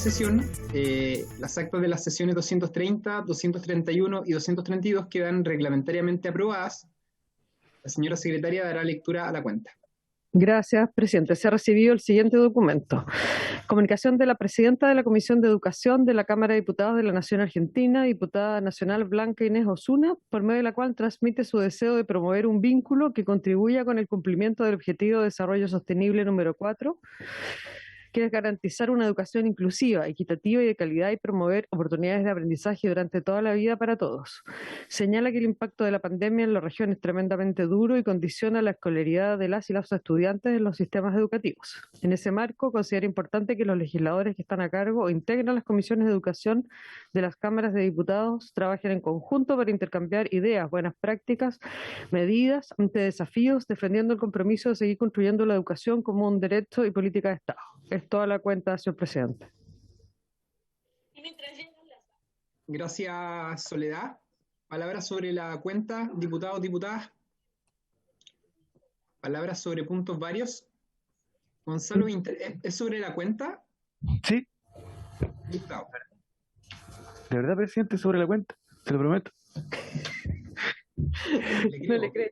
sesión. Las actas de las sesiones 230, 231 y 232 quedan reglamentariamente aprobadas. La señora secretaria dará lectura a la cuenta. Gracias, presidente. Se ha recibido el siguiente documento. Comunicación de la presidenta de la Comisión de Educación de la Cámara de Diputados de la Nación Argentina, diputada nacional Blanca Inés Osuna, por medio de la cual transmite su deseo de promover un vínculo que contribuya con el cumplimiento del Objetivo de Desarrollo Sostenible número 4, que es garantizar una educación inclusiva, equitativa y de calidad y promover oportunidades de aprendizaje durante toda la vida para todos. Señala que el impacto de la pandemia en la región es tremendamente duro y condiciona la escolaridad de las y los estudiantes en los sistemas educativos. En ese marco, considera importante que los legisladores que están a cargo o integran las comisiones de educación de las cámaras de diputados trabajen en conjunto para intercambiar ideas, buenas prácticas, medidas ante desafíos, defendiendo el compromiso de seguir construyendo la educación como un derecho y política de Estado. Es toda la cuenta, señor presidente. Gracias, Soledad. Palabras sobre la cuenta, diputados, diputadas. Palabras sobre puntos varios. Gonzalo, ¿es sobre la cuenta? Sí. Gustavo. De verdad, presidente, sobre la cuenta, se lo prometo. No le creo.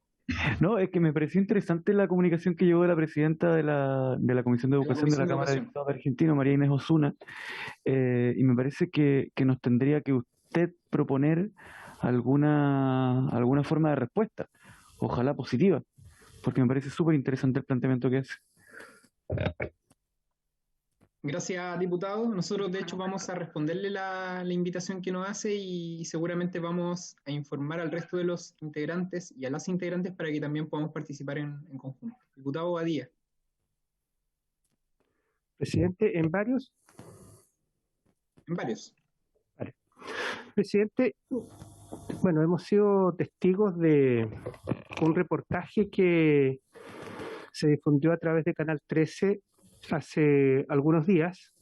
No, es que me pareció interesante la comunicación que llevó la presidenta de la Comisión de Educación de la Cámara de Diputados de Argentina, María Inés Osuna, y me parece que nos tendría que usted proponer alguna forma de respuesta, ojalá positiva, porque me parece súper interesante el planteamiento que hace. Gracias, diputado. Nosotros, de hecho, vamos a responderle la invitación que nos hace y seguramente vamos a informar al resto de los integrantes y a las integrantes para que también podamos participar en conjunto. Diputado Badía. Presidente, ¿en varios? En varios. Vale. Presidente, bueno, hemos sido testigos de un reportaje que se difundió a través de Canal 13 hace algunos días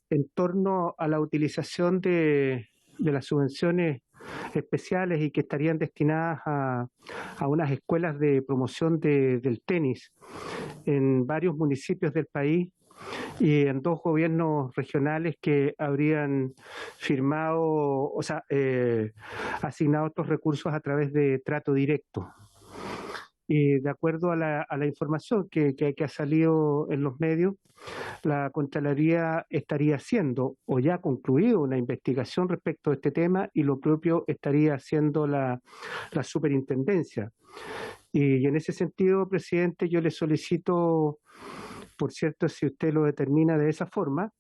en torno a la utilización de las subvenciones especiales y que estarían destinadas a unas escuelas de promoción del tenis en varios municipios del país y en dos gobiernos regionales que habrían firmado, asignado estos recursos a través de trato directo. Y de acuerdo a la información que ha salido en los medios, la Contraloría estaría haciendo o ya ha concluido una investigación respecto a este tema y lo propio estaría haciendo la superintendencia. Y en ese sentido, presidente, yo le solicito, por cierto, si usted lo determina de esa forma,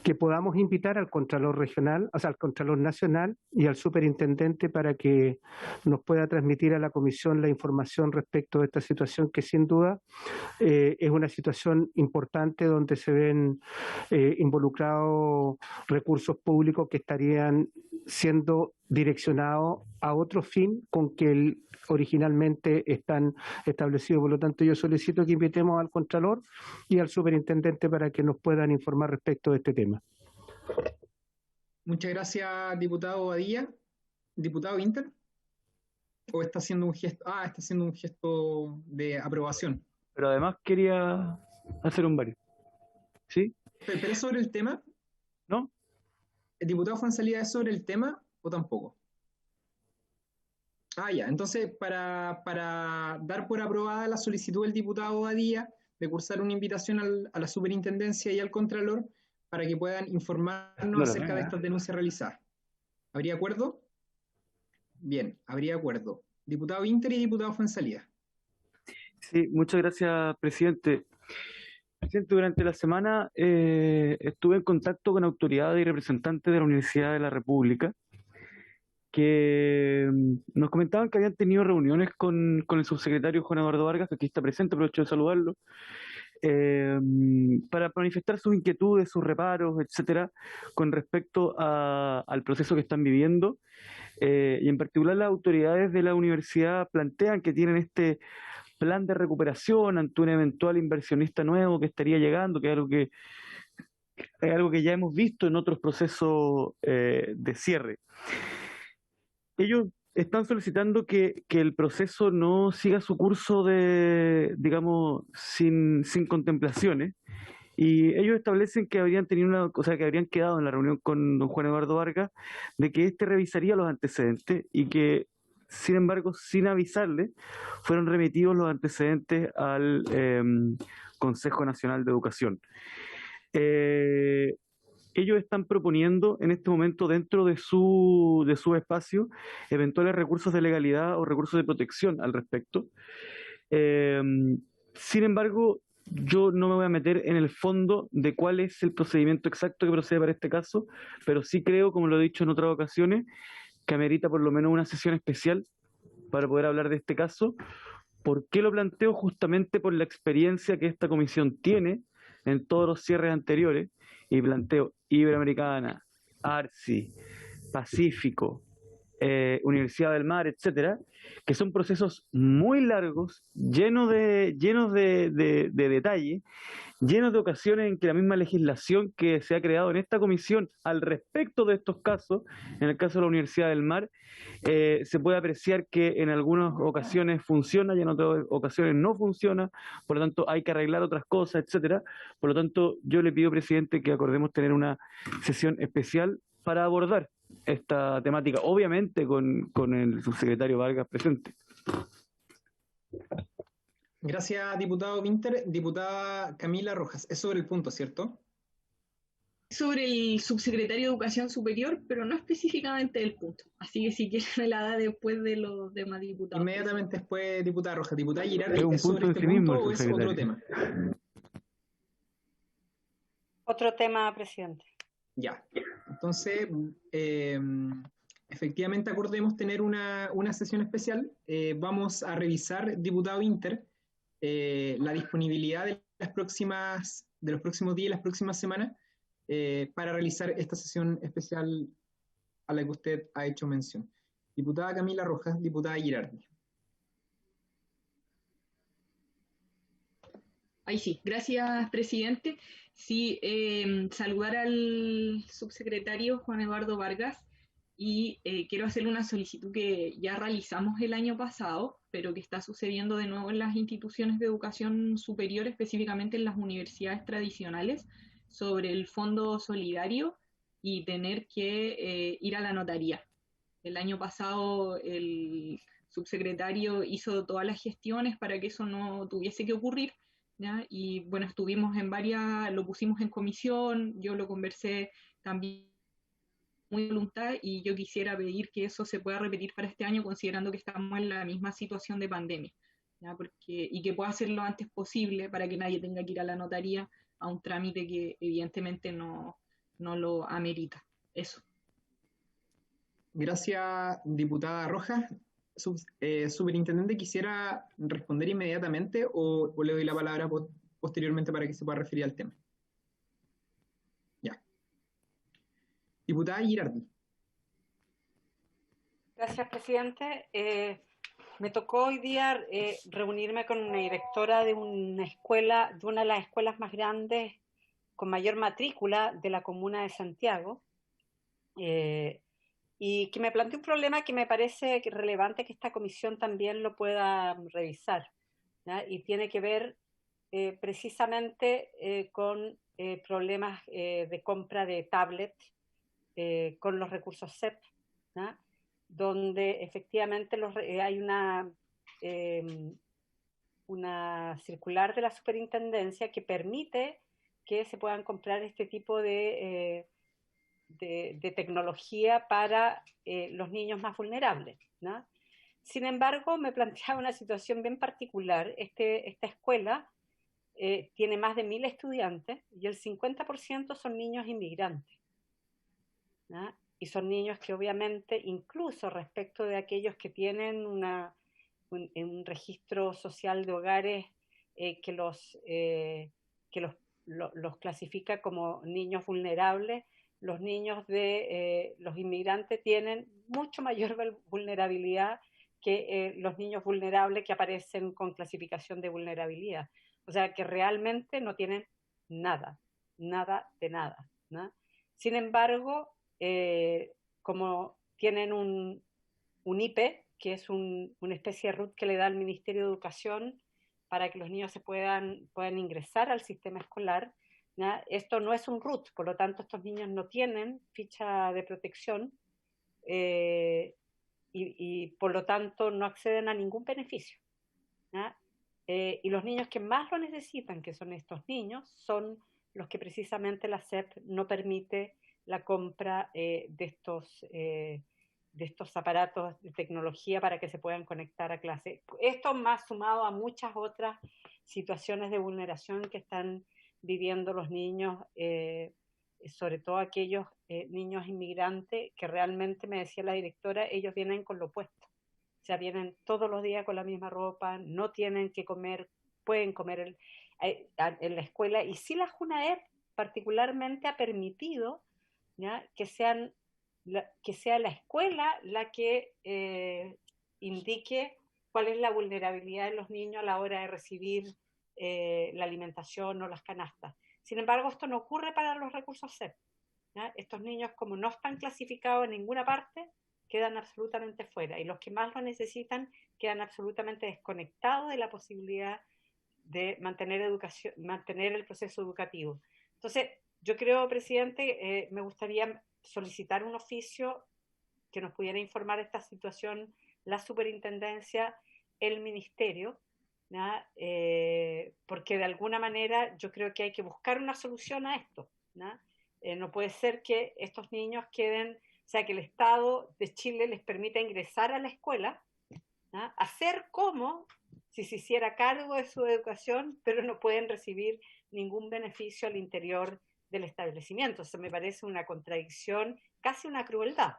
que podamos invitar al Contralor Regional, o sea, al Contralor Nacional y al Superintendente para que nos pueda transmitir a la Comisión la información respecto de esta situación que sin duda es una situación importante donde se ven involucrados recursos públicos que estarían siendo direccionados a otro fin con que originalmente están establecidos. Por lo tanto, yo solicito que invitemos al Contralor y al Superintendente para que nos puedan informar respecto de este tema. Muchas gracias, diputado Badía. Diputado Inter. ¿O está haciendo un gesto? Está haciendo un gesto de aprobación. Pero además quería hacer un varios. ¿Sí? ¿Pero es sobre el tema? ¿No? ¿El diputado Fuenzalía es sobre el tema o tampoco? Ya. Entonces, para dar por aprobada la solicitud del diputado Badía de cursar una invitación a la superintendencia y al Contralor para que puedan informarnos acerca de estas denuncias realizadas. ¿Habría acuerdo? Bien, habría acuerdo. Diputado Inter y diputado Fuenzalía. Sí, muchas gracias, presidente. Presidente, durante la semana estuve en contacto con autoridades y representantes de la Universidad de la República que nos comentaban que habían tenido reuniones con el subsecretario Juan Eduardo Vargas, que aquí está presente, aprovecho de saludarlo, para manifestar sus inquietudes, sus reparos, etcétera, con respecto al proceso que están viviendo. Y en particular las autoridades de la universidad plantean que tienen este plan de recuperación ante un eventual inversionista nuevo que estaría llegando, que es algo que ya hemos visto en otros procesos de cierre. Ellos están solicitando que el proceso no siga su curso sin contemplaciones Y ellos establecen que habrían tenido que habrían quedado en la reunión con don Juan Eduardo Vargas de que éste revisaría los antecedentes y que, sin embargo, sin avisarle, fueron remitidos los antecedentes al Consejo Nacional de Educación. Ellos están proponiendo en este momento dentro de su espacio eventuales recursos de legalidad o recursos de protección al respecto. Sin embargo, yo no me voy a meter en el fondo de cuál es el procedimiento exacto que procede para este caso, pero sí creo, como lo he dicho en otras ocasiones, que amerita por lo menos una sesión especial para poder hablar de este caso. ¿Por qué lo planteo? Justamente por la experiencia que esta comisión tiene en todos los cierres anteriores, y planteo Iberoamericana, ARCI, Pacífico, Universidad del Mar, etcétera, que son procesos muy largos, llenos de detalle, llenos de ocasiones en que la misma legislación que se ha creado en esta comisión al respecto de estos casos, en el caso de la Universidad del Mar, se puede apreciar que en algunas ocasiones funciona y en otras ocasiones no funciona, por lo tanto hay que arreglar otras cosas, etcétera. Por lo tanto, yo le pido, presidente, que acordemos tener una sesión especial para abordar esta temática, obviamente con el subsecretario Vargas presente. Gracias, diputado Winter. Diputada Camila Rojas, es sobre el punto, ¿cierto? Sobre el subsecretario de Educación Superior, pero no específicamente del punto. Así que si quieren me la da después de los demás diputados. Inmediatamente después, diputada Rojas. Diputada Girardi, ¿es un ¿es sobre punto en este sí mismo punto el o es otro subsecretario? tema? Otro tema, presidente. Ya. Entonces, efectivamente acordemos tener una sesión especial. Vamos a revisar, diputado Inter, la disponibilidad de los próximos días y las próximas semanas para realizar esta sesión especial a la que usted ha hecho mención. Diputada Camila Rojas, diputada Girardi. Ahí sí, gracias, presidente. Sí, saludar al subsecretario Juan Eduardo Vargas y quiero hacerle una solicitud que ya realizamos el año pasado, pero que está sucediendo de nuevo en las instituciones de educación superior, específicamente en las universidades tradicionales, sobre el fondo solidario y tener que ir a la notaría. El año pasado el subsecretario hizo todas las gestiones para que eso no tuviese que ocurrir, ¿ya? Y bueno, estuvimos en varias, lo pusimos en comisión, yo lo conversé también muy voluntad y yo quisiera pedir que eso se pueda repetir para este año considerando que estamos en la misma situación de pandemia, ¿ya? Y que pueda hacerlo lo antes posible para que nadie tenga que ir a la notaría a un trámite que evidentemente no lo amerita. Eso. Gracias, diputada Rojas. Superintendente, ¿quisiera responder inmediatamente o le doy la palabra posteriormente para que se pueda referir al tema? Ya. Diputada Girardi. Gracias, presidente. Me tocó hoy día reunirme con una directora de una escuela, de una de las escuelas más grandes con mayor matrícula de la comuna de Santiago, y que me planteó un problema que me parece relevante que esta comisión también lo pueda revisar, ¿ya? Y tiene que ver precisamente con problemas de compra de tablet con los recursos CEP, ¿ya? Donde efectivamente hay una circular de la superintendencia que permite que se puedan comprar este tipo de tecnología para los niños más vulnerables, ¿no? Sin embargo, me planteaba una situación bien particular. Esta escuela tiene más de 1000 estudiantes y el 50% son niños inmigrantes, ¿no? Y son niños que obviamente, incluso respecto de aquellos que tienen un registro social de hogares que los clasifica como niños vulnerables, los niños de los inmigrantes tienen mucho mayor vulnerabilidad que los niños vulnerables que aparecen con clasificación de vulnerabilidad. O sea, que realmente no tienen nada de nada, ¿no? Sin embargo, como tienen un IPE, que es una especie de RUT que le da el Ministerio de Educación para que los niños puedan ingresar al sistema escolar, ¿ya? Esto no es un RUT, por lo tanto estos niños no tienen ficha de protección y por lo tanto no acceden a ningún beneficio, ¿ya? Y los niños que más lo necesitan, que son estos niños, son los que precisamente la SEP no permite la compra de estos aparatos de tecnología para que se puedan conectar a clase. Esto más sumado a muchas otras situaciones de vulneración que están viviendo los niños, sobre todo aquellos niños inmigrantes que realmente, me decía la directora, ellos vienen con lo opuesto. O sea, vienen todos los días con la misma ropa, no tienen que comer, pueden comer en la escuela. Y sí la JUNAEP particularmente ha permitido, ¿ya?, que sea la escuela la que indique cuál es la vulnerabilidad de los niños a la hora de recibir la alimentación o las canastas. Sin embargo, esto no ocurre para los recursos SEP, ¿ya? Estos niños, como no están clasificados en ninguna parte, quedan absolutamente fuera, y los que más lo necesitan quedan absolutamente desconectados de la posibilidad de mantener el proceso educativo. Entonces, yo creo, presidente, me gustaría solicitar un oficio que nos pudiera informar de esta situación la superintendencia, el ministerio, ¿ya? Porque de alguna manera yo creo que hay que buscar una solución a esto, ¿ya? No puede ser que estos niños queden, o sea, que el Estado de Chile les permita ingresar a la escuela, ¿ya?, hacer como si se hiciera cargo de su educación, pero no pueden recibir ningún beneficio al interior del establecimiento. Eso me parece una contradicción, casi una crueldad,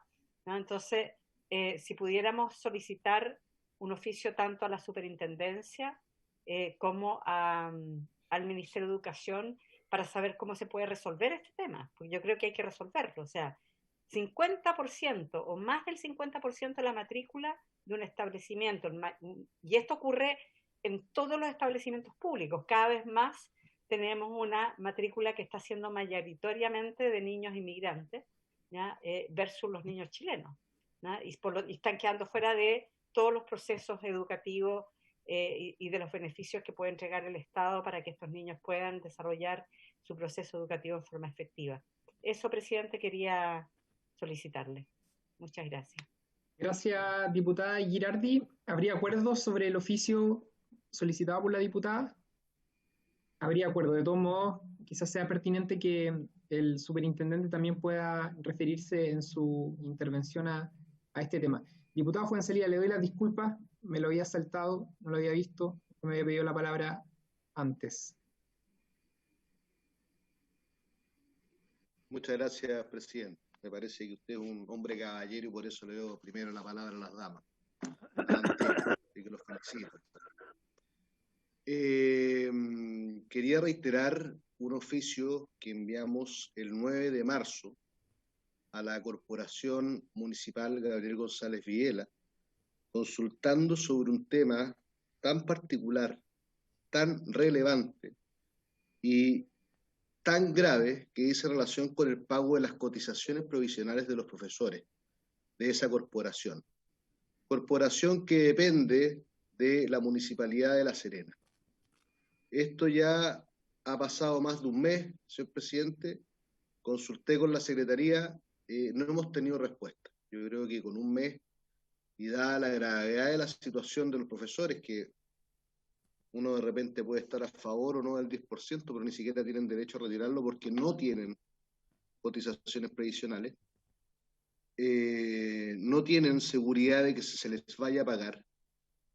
¿no? Entonces, si pudiéramos solicitar un oficio tanto a la superintendencia como al Ministerio de Educación para saber cómo se puede resolver este tema, porque yo creo que hay que resolverlo. O sea, 50% o más del 50% de la matrícula de un establecimiento, y esto ocurre en todos los establecimientos públicos, cada vez más tenemos una matrícula que está siendo mayoritariamente de niños inmigrantes, ¿ya?, versus los niños chilenos, ¿ya? Y están quedando fuera de todos los procesos educativos y de los beneficios que puede entregar el Estado para que estos niños puedan desarrollar su proceso educativo en forma efectiva. Eso, presidente, quería solicitarle. Muchas gracias. Gracias, diputada Girardi. ¿Habría acuerdo sobre el oficio solicitado por la diputada? Habría acuerdo. De todos modos, quizás sea pertinente que el superintendente también pueda referirse en su intervención a este tema. Diputada Fuenzalía, le doy las disculpas, me lo había saltado, no lo había visto, me había pedido la palabra antes. Muchas gracias, presidente. Me parece que usted es un hombre caballero y por eso le doy primero la palabra a las damas. Y que los felicito. Quería reiterar un oficio que enviamos el 9 de marzo a la Corporación Municipal Gabriel González Viela, consultando sobre un tema tan particular, tan relevante y tan grave que dice relación con el pago de las cotizaciones provisionales de los profesores de esa corporación que depende de la Municipalidad de La Serena. Esto ya ha pasado más de un mes, señor presidente, consulté con la Secretaría, no hemos tenido respuesta. Yo creo que con un mes, y dada la gravedad de la situación de los profesores, que uno de repente puede estar a favor o no del 10%, pero ni siquiera tienen derecho a retirarlo porque no tienen cotizaciones previsionales, no tienen seguridad de que se les vaya a pagar.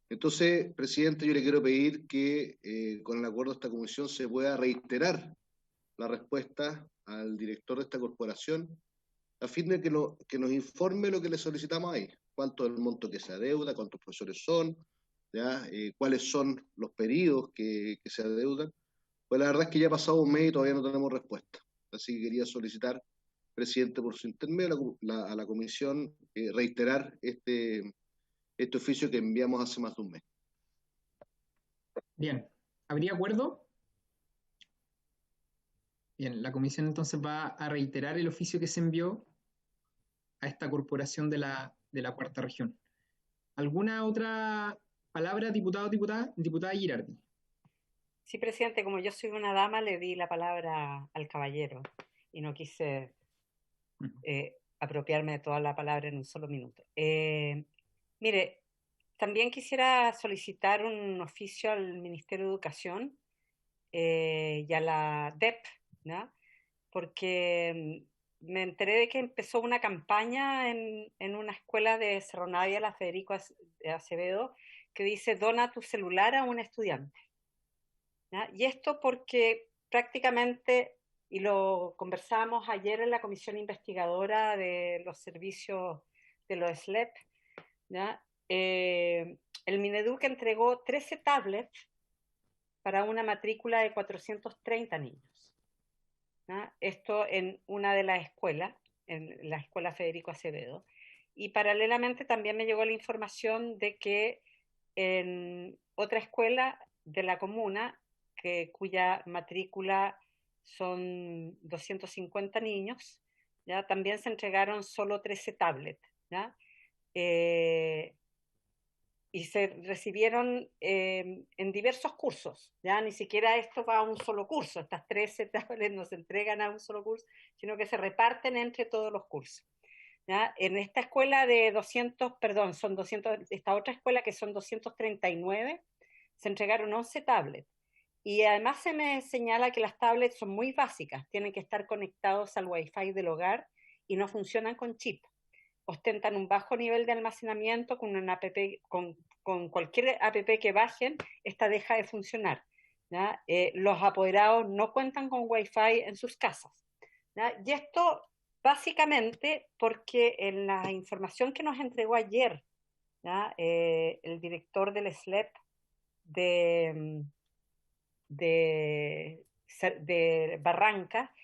Entonces, presidente, yo le quiero pedir que con el acuerdo de esta comisión se pueda reiterar la respuesta al director de esta corporación a fin de que nos informe lo que le solicitamos ahí, cuánto es el monto que se adeuda, cuántos profesores son, ¿ya? Cuáles son los pedidos que se adeudan. Pues la verdad es que ya ha pasado un mes y todavía no tenemos respuesta. Así que quería solicitar, presidente, por su intermedio a la comisión, reiterar este oficio que enviamos hace más de un mes. Bien, ¿habría acuerdo? Bien, la comisión entonces va a reiterar el oficio que se envió a esta corporación de la Cuarta Región. ¿Alguna otra palabra, diputado o diputada? Diputada Girardi. Sí, presidente, como yo soy una dama, le di la palabra al caballero y no quise apropiarme de toda la palabra en un solo minuto. Mire, también quisiera solicitar un oficio al Ministerio de Educación y a la DEP, ¿no? Porque me enteré de que empezó una campaña en una escuela de Cerro Navia, la Federico Acevedo, que dice dona tu celular a un estudiante. ¿Ya? Y esto porque prácticamente, y lo conversábamos ayer en la comisión investigadora de los servicios de los SLEP, ¿ya? El Mineduc entregó 13 tablets para una matrícula de 430 niños. ¿Ya? Esto en una de las escuelas, en la escuela Federico Acevedo. Y paralelamente también me llegó la información de que en otra escuela de la comuna, cuya matrícula son 250 niños, ¿ya? También se entregaron solo 13 tablets, ¿ya? Y se recibieron en diversos cursos, ¿ya? Ni siquiera esto va a un solo curso, estas 13 tablets no se entregan a un solo curso, sino que se reparten entre todos los cursos, ¿ya? En esta escuela de 200, perdón, son 200, esta otra escuela que son 239, se entregaron 11 tablets. Y además se me señala que las tablets son muy básicas, tienen que estar conectados al Wi-Fi del hogar y no funcionan con chip. Ostentan un bajo nivel de almacenamiento con una app, con cualquier app que bajen, esta deja de funcionar, ¿ya? Los apoderados no cuentan con Wi-Fi en sus casas, ¿ya? Y esto básicamente porque en la información que nos entregó ayer, ¿ya? El director del SLEP de Barranca,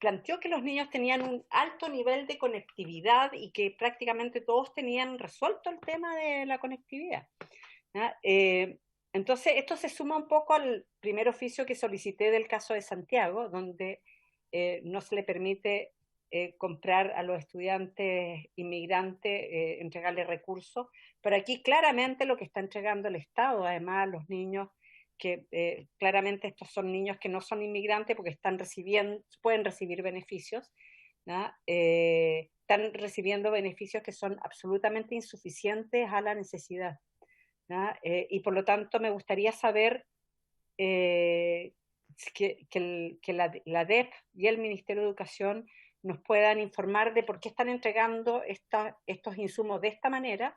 planteó que los niños tenían un alto nivel de conectividad y que prácticamente todos tenían resuelto el tema de la conectividad, ¿ya? Entonces, esto se suma un poco al primer oficio que solicité del caso de Santiago, donde no se le permite comprar a los estudiantes inmigrantes, entregarles recursos, pero aquí claramente lo que está entregando el Estado, además a los niños, que claramente estos son niños que no son inmigrantes porque están recibiendo, pueden recibir beneficios, ¿no? Están recibiendo beneficios que son absolutamente insuficientes a la necesidad, ¿no? Y por lo tanto me gustaría saber que la DEP y el Ministerio de Educación nos puedan informar de por qué están entregando estos insumos de esta manera,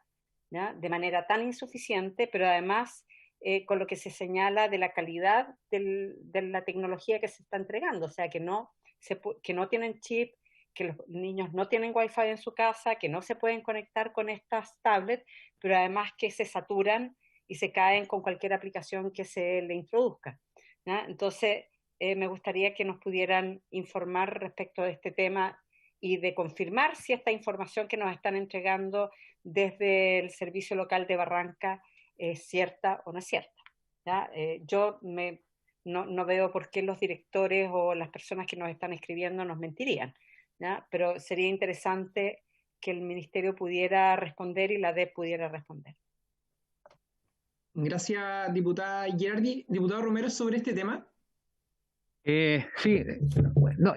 ¿no? De manera tan insuficiente, pero además con lo que se señala de la calidad de la tecnología que se está entregando, o sea, que no tienen chip, que los niños no tienen Wi-Fi en su casa, que no se pueden conectar con estas tablets, pero además que se saturan y se caen con cualquier aplicación que se le introduzca, ¿no? Entonces, me gustaría que nos pudieran informar respecto de este tema y de confirmar si esta información que nos están entregando desde el Servicio Local de Barranca es cierta o no es cierta, ¿ya? Yo no veo por qué los directores o las personas que nos están escribiendo nos mentirían, ¿ya? Pero sería interesante que el Ministerio pudiera responder y la DEP pudiera responder. Gracias, diputada Girardi. Diputado Romero, sobre este tema. Sí, no,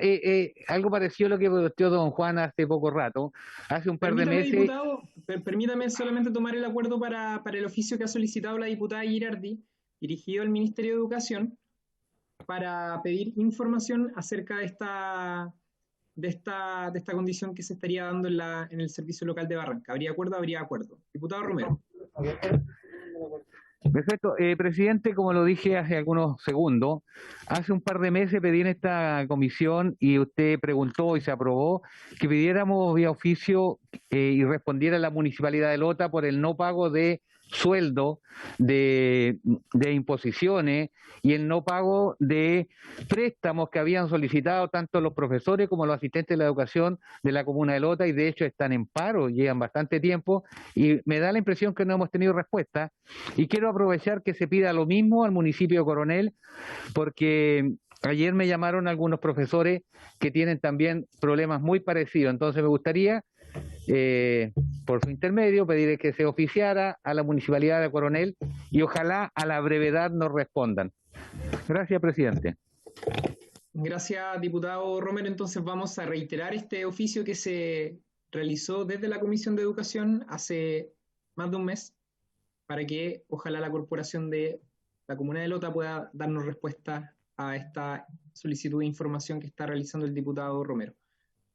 algo parecido a lo que planteó don Juan hace poco rato, hace un par de meses. Diputado, permítame solamente tomar el acuerdo para el oficio que ha solicitado la diputada Girardi, dirigido al Ministerio de Educación, para pedir información acerca de esta condición que se estaría dando en el Servicio Local de Barranca. ¿Habría acuerdo? Habría acuerdo. Diputado Romero. Perfecto. Presidente, como lo dije hace algunos segundos, hace un par de meses pedí en esta comisión y usted preguntó y se aprobó que pidiéramos vía oficio y respondiera la Municipalidad de Lota por el no pago de sueldo, de imposiciones y el no pago de préstamos que habían solicitado tanto los profesores como los asistentes de la educación de la comuna de Lota, y de hecho están en paro, llevan bastante tiempo y me da la impresión que no hemos tenido respuesta, y quiero aprovechar que se pida lo mismo al municipio de Coronel, porque ayer me llamaron algunos profesores que tienen también problemas muy parecidos. Entonces me gustaría, por su intermedio, pedir que se oficiara a la Municipalidad de Coronel y ojalá a la brevedad nos respondan. Gracias, presidente. Gracias, diputado Romero. Entonces vamos a reiterar este oficio que se realizó desde la Comisión de Educación hace más de un mes, para que ojalá la corporación de la Comuna de Lota pueda darnos respuesta a esta solicitud de información que está realizando el diputado Romero.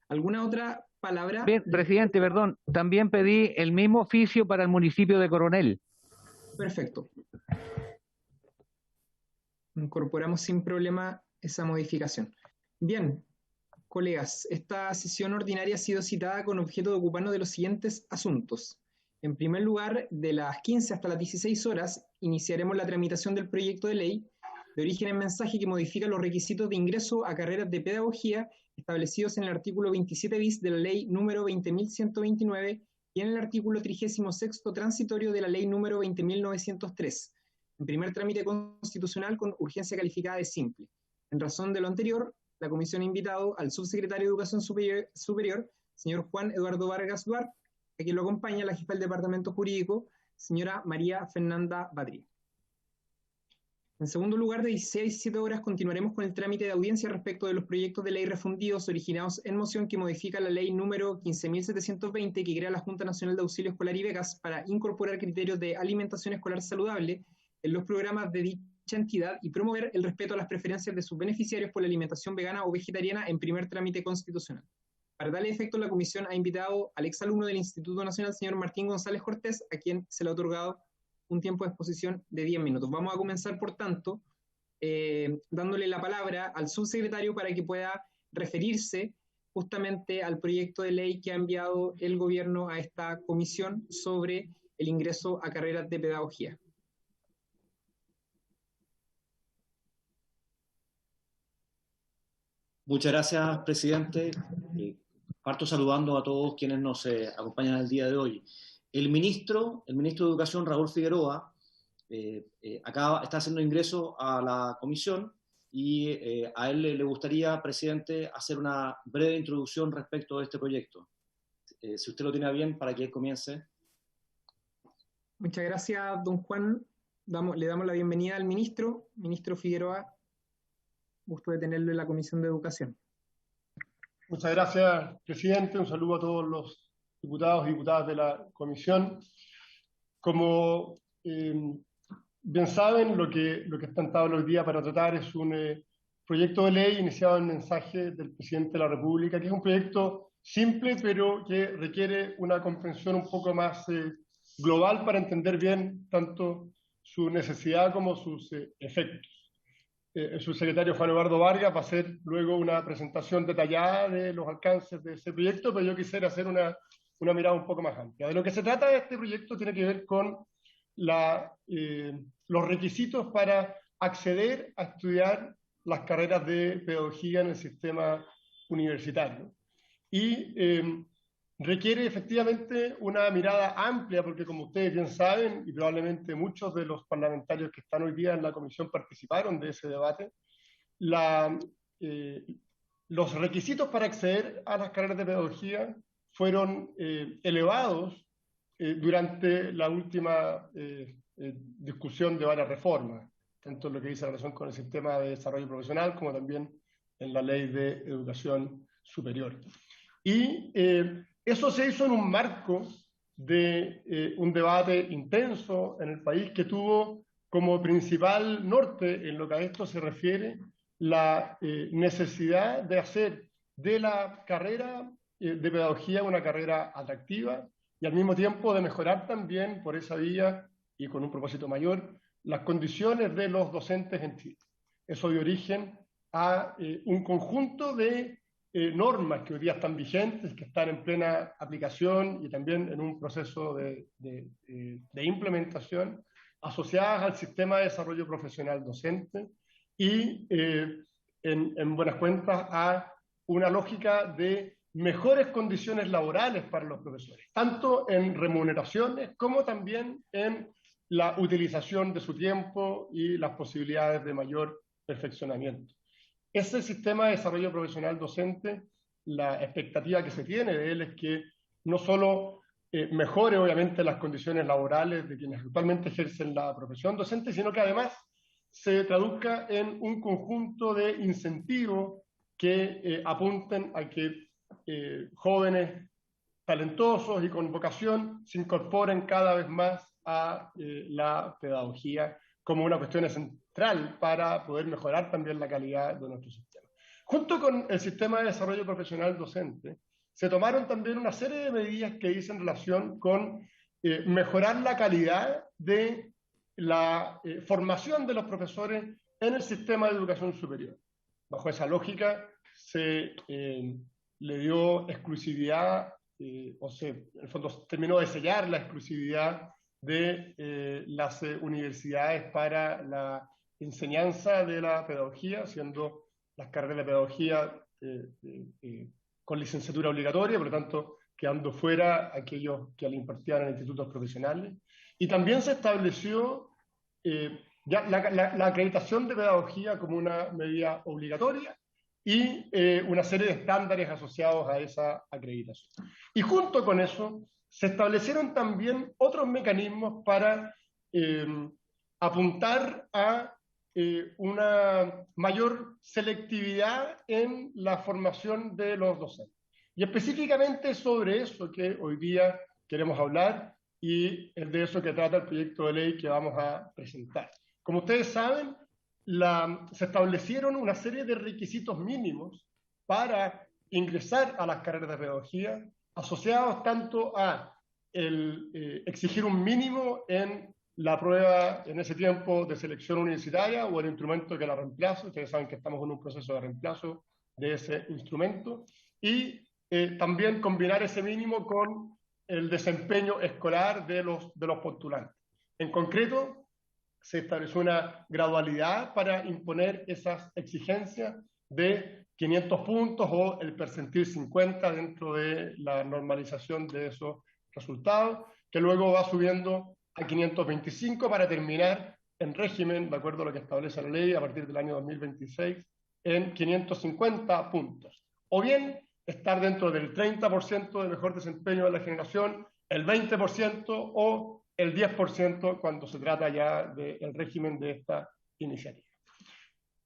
¿Alguna otra palabra? Bien, presidente, perdón, también pedí el mismo oficio para el municipio de Coronel. Perfecto. Incorporamos sin problema esa modificación. Bien, colegas, esta sesión ordinaria ha sido citada con objeto de ocuparnos de los siguientes asuntos. En primer lugar, de las 15 hasta las 16 horas, iniciaremos la tramitación del proyecto de ley de origen en mensaje que modifica los requisitos de ingreso a carreras de pedagogía establecidos en el artículo 27 bis de la ley número 20.129 y en el artículo 36 transitorio de la ley número 20.903, en primer trámite constitucional con urgencia calificada de simple. En razón de lo anterior, la Comisión ha invitado al subsecretario de Educación Superior, señor Juan Eduardo Vargas Duarte, a quien lo acompaña la jefa del Departamento Jurídico, señora María Fernanda Badría. En segundo lugar, de 16 a 17 horas continuaremos con el trámite de audiencia respecto de los proyectos de ley refundidos originados en moción que modifica la ley número 15.720 que crea la Junta Nacional de Auxilio Escolar y Becas para incorporar criterios de alimentación escolar saludable en los programas de dicha entidad y promover el respeto a las preferencias de sus beneficiarios por la alimentación vegana o vegetariana en primer trámite constitucional. Para tal efecto, la Comisión ha invitado al exalumno del Instituto Nacional, señor Martín González Cortés, a quien se le ha otorgado un tiempo de exposición de 10 minutos. Vamos a comenzar, por tanto, dándole la palabra al subsecretario para que pueda referirse justamente al proyecto de ley que ha enviado el gobierno a esta comisión sobre el ingreso a carreras de pedagogía. Muchas gracias, presidente. Parto saludando a todos quienes nos acompañan el día de hoy. El ministro de Educación, Raúl Figueroa, está haciendo ingreso a la comisión y a él le gustaría, presidente, hacer una breve introducción respecto a este proyecto. Si usted lo tiene bien, para que él comience. Muchas gracias, don Juan. Le damos la bienvenida al ministro Figueroa. Gusto de tenerlo en la Comisión de Educación. Muchas gracias, presidente. Un saludo a todos los diputados y diputadas de la comisión. Como bien saben, lo que está en tabla hoy día para tratar es un proyecto de ley iniciado en mensaje del presidente de la República, que es un proyecto simple, pero que requiere una comprensión un poco más global para entender bien tanto su necesidad como sus efectos. El subsecretario Juan Eduardo Vargas va a hacer luego una presentación detallada de los alcances de ese proyecto, pero yo quisiera hacer una mirada un poco más amplia. De lo que se trata de este proyecto tiene que ver con los requisitos para acceder a estudiar las carreras de pedagogía en el sistema universitario. Y requiere efectivamente una mirada amplia, porque como ustedes bien saben, y probablemente muchos de los parlamentarios que están hoy día en la comisión participaron de ese debate, los requisitos para acceder a las carreras de pedagogía fueron elevados durante la última discusión de varias reformas, tanto en lo que dice relación con el sistema de desarrollo profesional como también en la ley de educación superior. Y eso se hizo en un marco de un debate intenso en el país que tuvo como principal norte en lo que a esto se refiere la necesidad de hacer de la carrera de pedagogía una carrera atractiva y al mismo tiempo de mejorar también por esa vía y con un propósito mayor las condiciones de los docentes en Chile. Eso dio origen a un conjunto de normas que hoy día están vigentes, que están en plena aplicación y también en un proceso de implementación asociadas al sistema de desarrollo profesional docente y en buenas cuentas a una lógica de mejores condiciones laborales para los profesores, tanto en remuneraciones como también en la utilización de su tiempo y las posibilidades de mayor perfeccionamiento. Ese sistema de desarrollo profesional docente, la expectativa que se tiene de él es que no solo mejore obviamente las condiciones laborales de quienes actualmente ejercen la profesión docente, sino que además se traduzca en un conjunto de incentivos que apunten a que jóvenes talentosos y con vocación se incorporen cada vez más a la pedagogía como una cuestión central para poder mejorar también la calidad de nuestro sistema. Junto con el sistema de desarrollo profesional docente, se tomaron también una serie de medidas que dicen relación con mejorar la calidad de la formación de los profesores en el sistema de educación superior. Bajo esa lógica se le dio exclusividad, en el fondo terminó de sellar la exclusividad de las universidades para la enseñanza de la pedagogía, siendo las carreras de pedagogía con licenciatura obligatoria, por lo tanto quedando fuera aquellos que la impartían en institutos profesionales. Y también se estableció ya la acreditación de pedagogía como una medida obligatoria y una serie de estándares asociados a esa acreditación. Y junto con eso se establecieron también otros mecanismos para apuntar a una mayor selectividad en la formación de los docentes. Y específicamente sobre eso que hoy día queremos hablar, y es de eso que trata el proyecto de ley que vamos a presentar. Como ustedes saben, se establecieron una serie de requisitos mínimos para ingresar a las carreras de pedagogía, asociados tanto a exigir un mínimo en la prueba en ese tiempo de selección universitaria o el instrumento que la reemplaza. Ustedes saben que estamos en un proceso de reemplazo de ese instrumento, y también combinar ese mínimo con el desempeño escolar de los postulantes. En concreto, se estableció una gradualidad para imponer esas exigencias de 500 puntos o el percentil 50 dentro de la normalización de esos resultados, que luego va subiendo a 525 para terminar en régimen, de acuerdo a lo que establece la ley, a partir del año 2026, en 550 puntos. O bien estar dentro del 30% de mejor desempeño de la generación, el 20% o el 10% cuando se trata ya del régimen de esta iniciativa.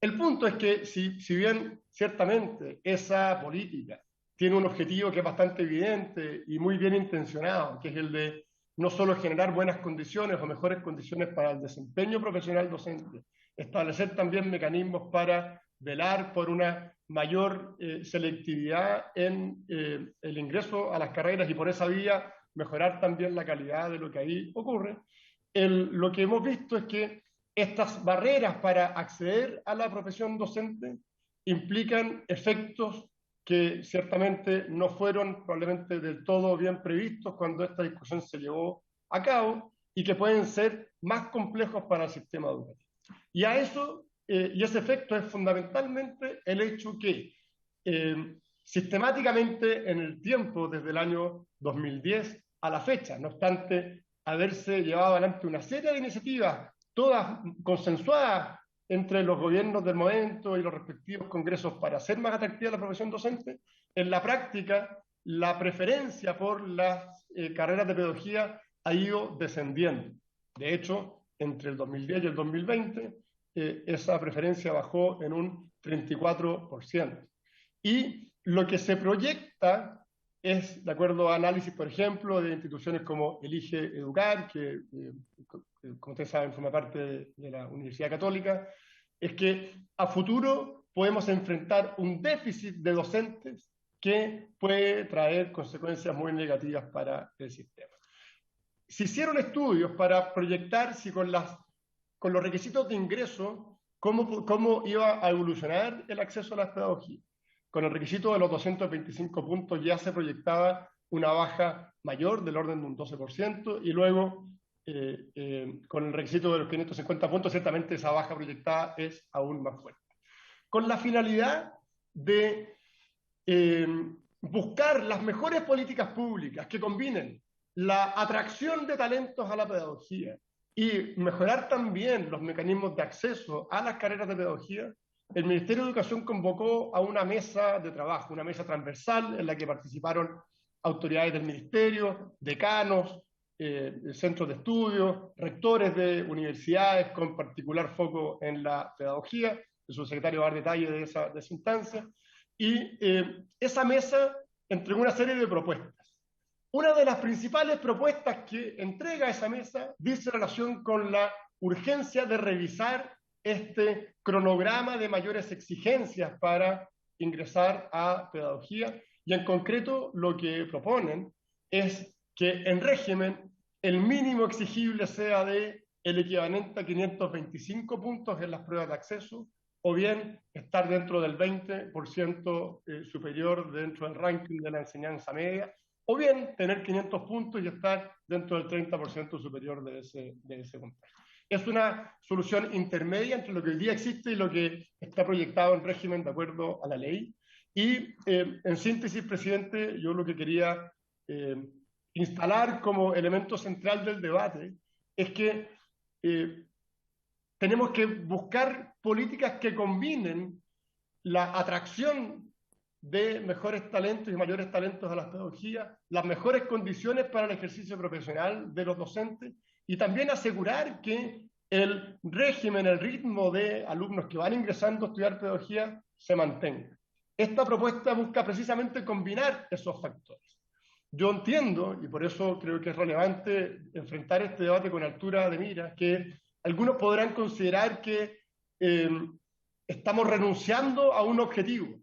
El punto es que si bien ciertamente esa política tiene un objetivo que es bastante evidente y muy bien intencionado, que es el de no solo generar buenas condiciones o mejores condiciones para el desempeño profesional docente, establecer también mecanismos para velar por una mayor selectividad en el ingreso a las carreras y por esa vía mejorar también la calidad de lo que ahí ocurre. Lo que hemos visto es que estas barreras para acceder a la profesión docente implican efectos que ciertamente no fueron probablemente del todo bien previstos cuando esta discusión se llevó a cabo y que pueden ser más complejos para el sistema educativo. Y a eso, y ese efecto es fundamentalmente el hecho que sistemáticamente en el tiempo, desde el año 2010 a la fecha, no obstante haberse llevado adelante una serie de iniciativas, todas consensuadas entre los gobiernos del momento y los respectivos congresos para hacer más atractiva la profesión docente, en la práctica la preferencia por las carreras de pedagogía ha ido descendiendo. De hecho, entre el 2010 y el 2020, esa preferencia bajó en un 34%. Y lo que se proyecta es, de acuerdo a análisis, por ejemplo, de instituciones como Elige Educar, que, como ustedes saben, forma parte de la Universidad Católica, es que a futuro podemos enfrentar un déficit de docentes que puede traer consecuencias muy negativas para el sistema. Se hicieron estudios para proyectar si con los requisitos de ingreso, cómo iba a evolucionar el acceso a la pedagogía. Con el requisito de los 225 puntos ya se proyectaba una baja mayor del orden de un 12%, y luego con el requisito de los 550 puntos ciertamente esa baja proyectada es aún más fuerte. Con la finalidad de buscar las mejores políticas públicas que combinen la atracción de talentos a la pedagogía y mejorar también los mecanismos de acceso a las carreras de pedagogía, el Ministerio de Educación convocó a una mesa de trabajo, una mesa transversal en la que participaron autoridades del Ministerio, decanos, centros de estudio, rectores de universidades con particular foco en la pedagogía. El subsecretario va a dar detalle de esa instancia. Y esa mesa entregó una serie de propuestas. Una de las principales propuestas que entrega esa mesa dice relación con la urgencia de revisar este cronograma de mayores exigencias para ingresar a pedagogía, y en concreto lo que proponen es que en régimen el mínimo exigible sea de el equivalente a 525 puntos en las pruebas de acceso, o bien estar dentro del 20% superior dentro del ranking de la enseñanza media, o bien tener 500 puntos y estar dentro del 30% superior de ese puntaje. Es una solución intermedia entre lo que hoy día existe y lo que está proyectado en régimen de acuerdo a la ley. Y en síntesis, presidente, yo lo que quería instalar como elemento central del debate es que tenemos que buscar políticas que combinen la atracción de mejores talentos y mayores talentos a la pedagogía, las mejores condiciones para el ejercicio profesional de los docentes, y también asegurar que el régimen, el ritmo de alumnos que van ingresando a estudiar pedagogía se mantenga. Esta propuesta busca precisamente combinar esos factores. Yo entiendo, y por eso creo que es relevante enfrentar este debate con altura de miras, que algunos podrán considerar que estamos renunciando a un objetivo.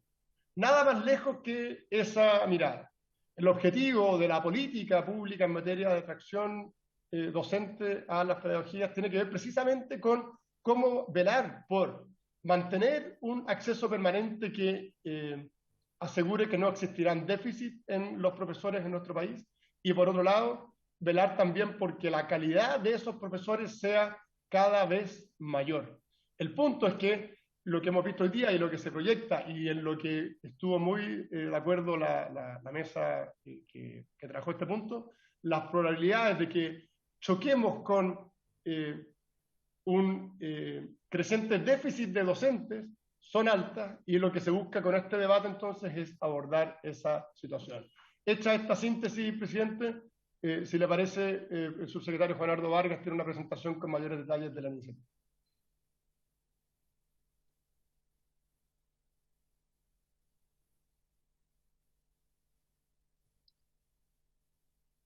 Nada más lejos que esa mirada. El objetivo de la política pública en materia de atracción docente a las pedagogías tiene que ver precisamente con cómo velar por mantener un acceso permanente que asegure que no existirán déficits en los profesores en nuestro país, y por otro lado, velar también porque la calidad de esos profesores sea cada vez mayor. El punto es que lo que hemos visto hoy día y lo que se proyecta, y en lo que estuvo muy de acuerdo la mesa que trajo este punto, las probabilidades de que choquemos con un creciente déficit de docentes son altas, y lo que se busca con este debate entonces es abordar esa situación. Hecha esta síntesis, presidente, si le parece, el subsecretario Juan Eduardo Vargas tiene una presentación con mayores detalles de la iniciativa.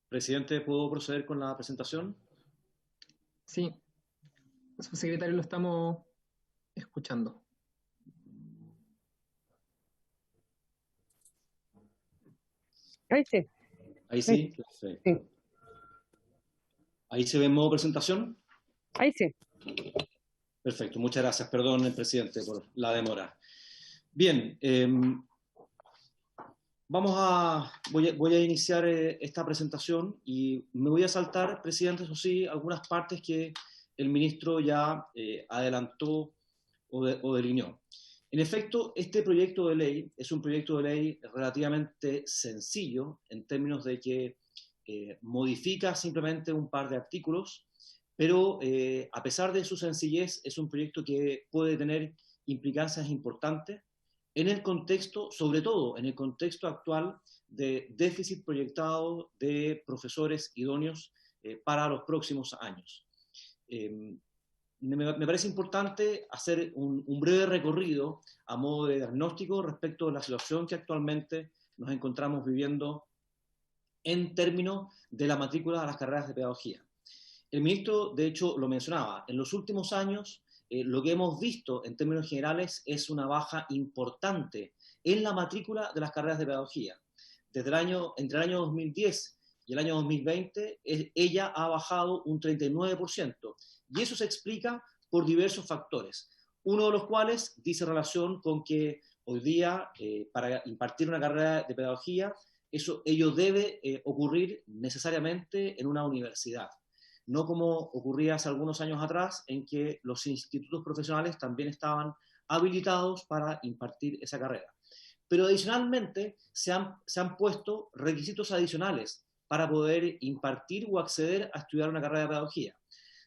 Presidente, ¿puedo proceder con la presentación? Sí, subsecretario, lo estamos escuchando. Ahí sí. Ahí sí, perfecto. Sí. ¿Ahí se ve en modo presentación? Ahí sí. Perfecto, muchas gracias. Perdón, presidente, por la demora. Bien, voy a iniciar esta presentación, y me voy a saltar, presidente, eso sí, algunas partes que el ministro ya adelantó o delineó. En efecto, este proyecto de ley es un proyecto de ley relativamente sencillo en términos de que modifica simplemente un par de artículos, pero a pesar de su sencillez es un proyecto que puede tener implicancias importantes en el contexto, sobre todo en el contexto actual de déficit proyectado de profesores idóneos para los próximos años. Me parece importante hacer un breve recorrido a modo de diagnóstico respecto de la situación que actualmente nos encontramos viviendo en términos de la matrícula a las carreras de pedagogía. El ministro, de hecho, lo mencionaba. En los últimos años, lo que hemos visto en términos generales es una baja importante en la matrícula de las carreras de pedagogía. Entre el año 2010 y el año 2020, ella ha bajado un 39%. Y eso se explica por diversos factores, uno de los cuales dice relación con que hoy día, para impartir una carrera de pedagogía, ello debe ocurrir necesariamente en una universidad, no como ocurría hace algunos años atrás, en que los institutos profesionales también estaban habilitados para impartir esa carrera. Pero adicionalmente se han puesto requisitos adicionales para poder impartir o acceder a estudiar una carrera de pedagogía.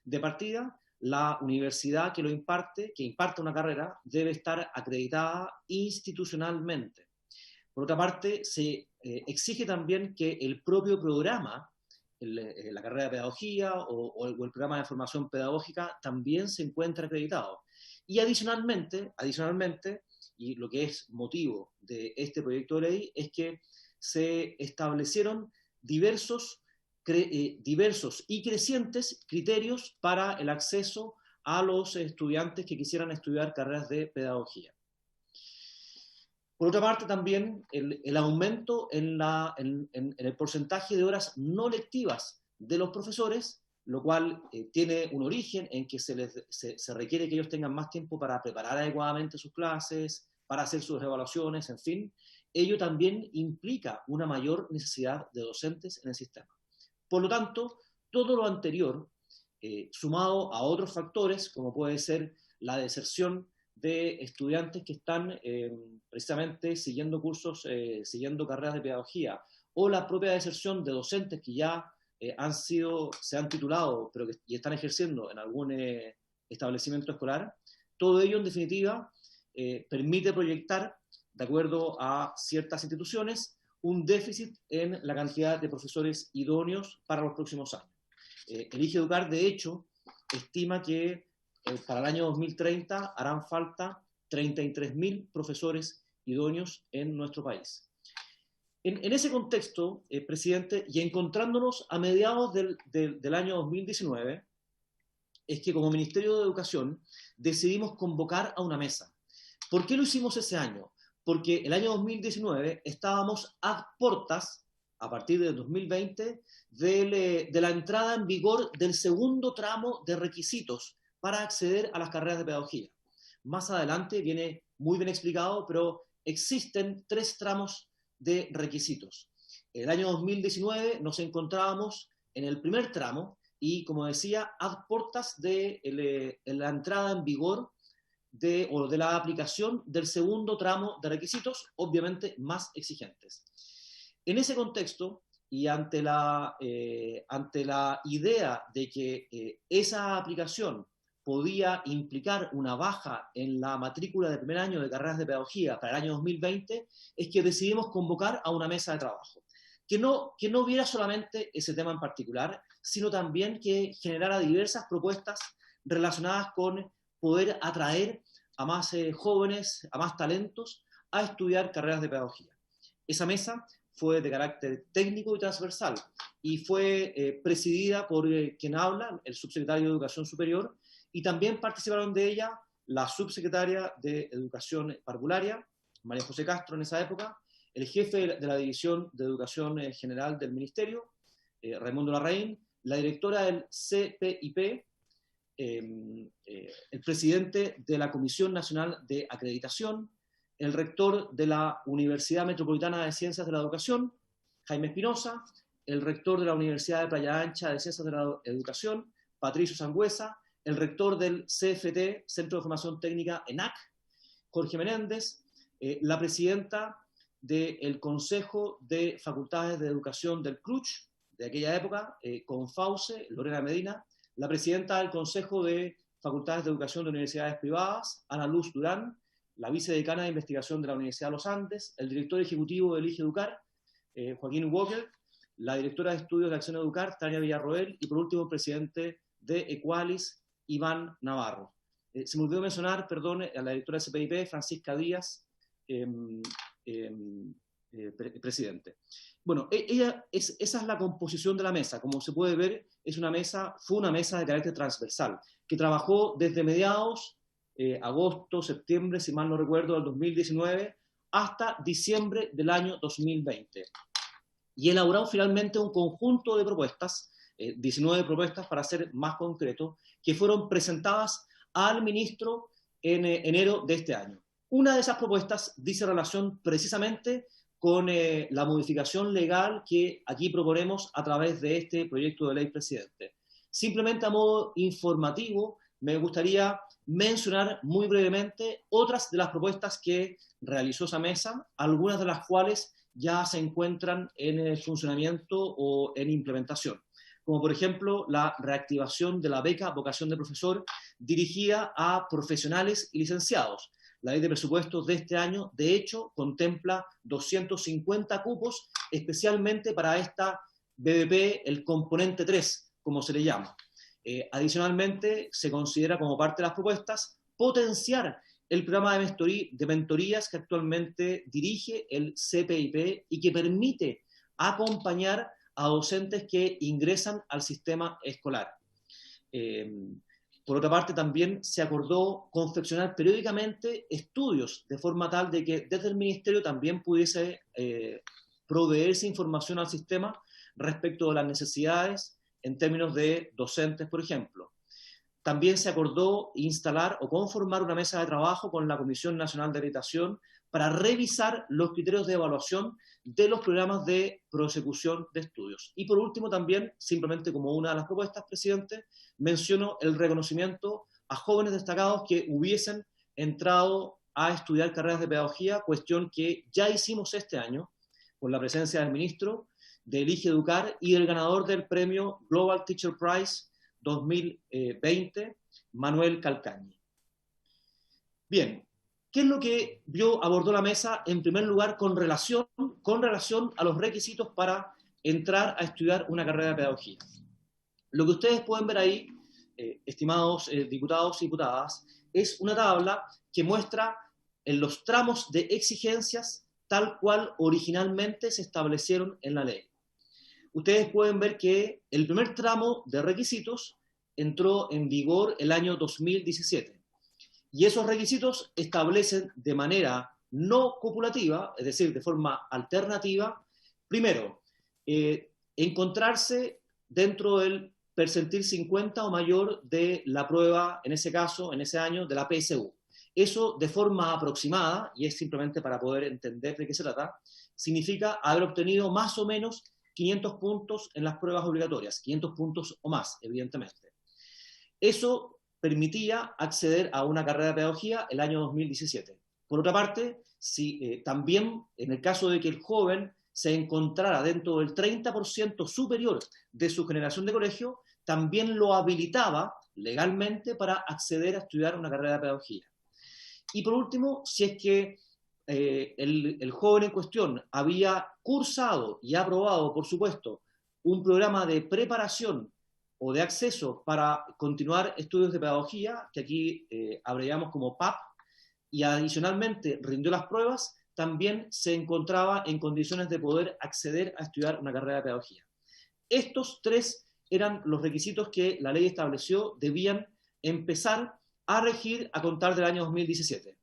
De partida, la universidad que imparte una carrera, debe estar acreditada institucionalmente. Por otra parte, se exige también que el propio programa la carrera de pedagogía o el programa de formación pedagógica también se encuentra acreditado. Y adicionalmente, y lo que es motivo de este proyecto de ley, es que se establecieron diversos y crecientes criterios para el acceso a los estudiantes que quisieran estudiar carreras de pedagogía. Por otra parte, también el aumento en el porcentaje de horas no lectivas de los profesores, lo cual tiene un origen en que se requiere que ellos tengan más tiempo para preparar adecuadamente sus clases, para hacer sus evaluaciones, en fin. Ello también implica una mayor necesidad de docentes en el sistema. Por lo tanto, todo lo anterior, sumado a otros factores, como puede ser la deserción de estudiantes que están precisamente siguiendo cursos, siguiendo carreras de pedagogía, o la propia deserción de docentes que ya se han titulado y están ejerciendo en algún establecimiento escolar, todo ello en definitiva permite proyectar, de acuerdo a ciertas instituciones, un déficit en la cantidad de profesores idóneos para los próximos años. Elige Educar, de hecho, estima que para el año 2030 harán falta 33.000 profesores idóneos en nuestro país. En ese contexto, presidente, y encontrándonos a mediados del año 2019, es que como Ministerio de Educación decidimos convocar a una mesa. ¿Por qué lo hicimos ese año? Porque el año 2019 estábamos a portas, a partir del 2020, de la entrada en vigor del segundo tramo de requisitos para acceder a las carreras de pedagogía. Más adelante viene muy bien explicado, pero existen 3 tramos de requisitos. En el año 2019 nos encontrábamos en el primer tramo y, como decía, a portas de la entrada en vigor de la aplicación del segundo tramo de requisitos, obviamente más exigentes. En ese contexto, y ante la idea de que esa aplicación podía implicar una baja en la matrícula de primer año de carreras de pedagogía para el año 2020, es que decidimos convocar a una mesa de trabajo, que no viera solamente ese tema en particular, sino también que generara diversas propuestas relacionadas con poder atraer a más jóvenes, a más talentos, a estudiar carreras de pedagogía. Esa mesa fue de carácter técnico y transversal y fue presidida por quien habla, el subsecretario de Educación Superior, y también participaron de ella la subsecretaria de Educación Parvularia, María José Castro en esa época, el jefe de la División de Educación General del Ministerio, Raimundo Larraín, la directora del CPIP, el presidente de la Comisión Nacional de Acreditación, el rector de la Universidad Metropolitana de Ciencias de la Educación, Jaime Espinosa, el rector de la Universidad de Playa Ancha de Ciencias de la Educación, Patricio Sangüesa, el rector del CFT, Centro de Formación Técnica ENAC, Jorge Menéndez, la presidenta del Consejo de Facultades de Educación del CRUCH, de aquella época, Confauce, Lorena Medina, la presidenta del Consejo de Facultades de Educación de Universidades Privadas, Ana Luz Durán, la vicedecana de Investigación de la Universidad de los Andes, el director ejecutivo de Elige Educar, Joaquín Walker, la directora de Estudios de Acción Educar, Tania Villarroel, y por último el presidente de Equalis, Iván Navarro. Se me olvidó mencionar, perdón, a la directora de CPIP, Francisca Díaz, presidente. Bueno, esa es la composición de la mesa. Como se puede ver, fue una mesa de carácter transversal, que trabajó desde mediados, agosto, septiembre, si mal no recuerdo, del 2019, hasta diciembre del año 2020. Y elaboró finalmente un conjunto de propuestas, 19 propuestas para ser más concreto, que fueron presentadas al ministro en enero de este año. Una de esas propuestas dice relación precisamente con la modificación legal que aquí proponemos a través de este proyecto de ley, presidente. Simplemente a modo informativo, me gustaría mencionar muy brevemente otras de las propuestas que realizó esa mesa, algunas de las cuales ya se encuentran en funcionamiento o en implementación, como por ejemplo la reactivación de la beca Vocación de Profesor dirigida a profesionales y licenciados. La ley de presupuestos de este año, de hecho, contempla 250 cupos especialmente para esta BDP el componente 3, como se le llama. Adicionalmente, se considera como parte de las propuestas potenciar el programa de mentorías que actualmente dirige el CPIP y que permite acompañar a docentes que ingresan al sistema escolar. Por otra parte, también se acordó confeccionar periódicamente estudios de forma tal de que desde el Ministerio también pudiese proveerse información al sistema respecto de las necesidades en términos de docentes, por ejemplo. También se acordó instalar o conformar una mesa de trabajo con la Comisión Nacional de Acreditación para revisar los criterios de evaluación de los programas de prosecución de estudios. Y por último también, simplemente como una de las propuestas, presidente, menciono el reconocimiento a jóvenes destacados que hubiesen entrado a estudiar carreras de pedagogía, cuestión que ya hicimos este año, con la presencia del ministro, de Elige Educar y del ganador del premio Global Teacher Prize 2020, Manuel Calcañi. Bien, ¿qué es lo que abordó la mesa? En primer lugar, con relación a los requisitos para entrar a estudiar una carrera de pedagogía. Lo que ustedes pueden ver ahí, estimados diputados y diputadas, es una tabla que muestra en los tramos de exigencias tal cual originalmente se establecieron en la ley. Ustedes pueden ver que el primer tramo de requisitos entró en vigor el año 2017. Y esos requisitos establecen de manera no copulativa, es decir, de forma alternativa, primero, encontrarse dentro del percentil 50 o mayor de la prueba, en ese caso, en ese año, de la PSU. Eso de forma aproximada, y es simplemente para poder entender de qué se trata, significa haber obtenido más o menos 500 puntos en las pruebas obligatorias, 500 puntos o más, evidentemente. Eso permitía acceder a una carrera de pedagogía el año 2017. Por otra parte, si, también en el caso de que el joven se encontrara dentro del 30% superior de su generación de colegio, también lo habilitaba legalmente para acceder a estudiar una carrera de pedagogía. Y por último, si es que el joven en cuestión había cursado y aprobado, por supuesto, un programa de preparación o de acceso para continuar estudios de pedagogía, que aquí abreviamos como PAP, y adicionalmente rindió las pruebas, también se encontraba en condiciones de poder acceder a estudiar una carrera de pedagogía. Estos tres eran los requisitos que la ley estableció, debían empezar a regir a contar del año 2017.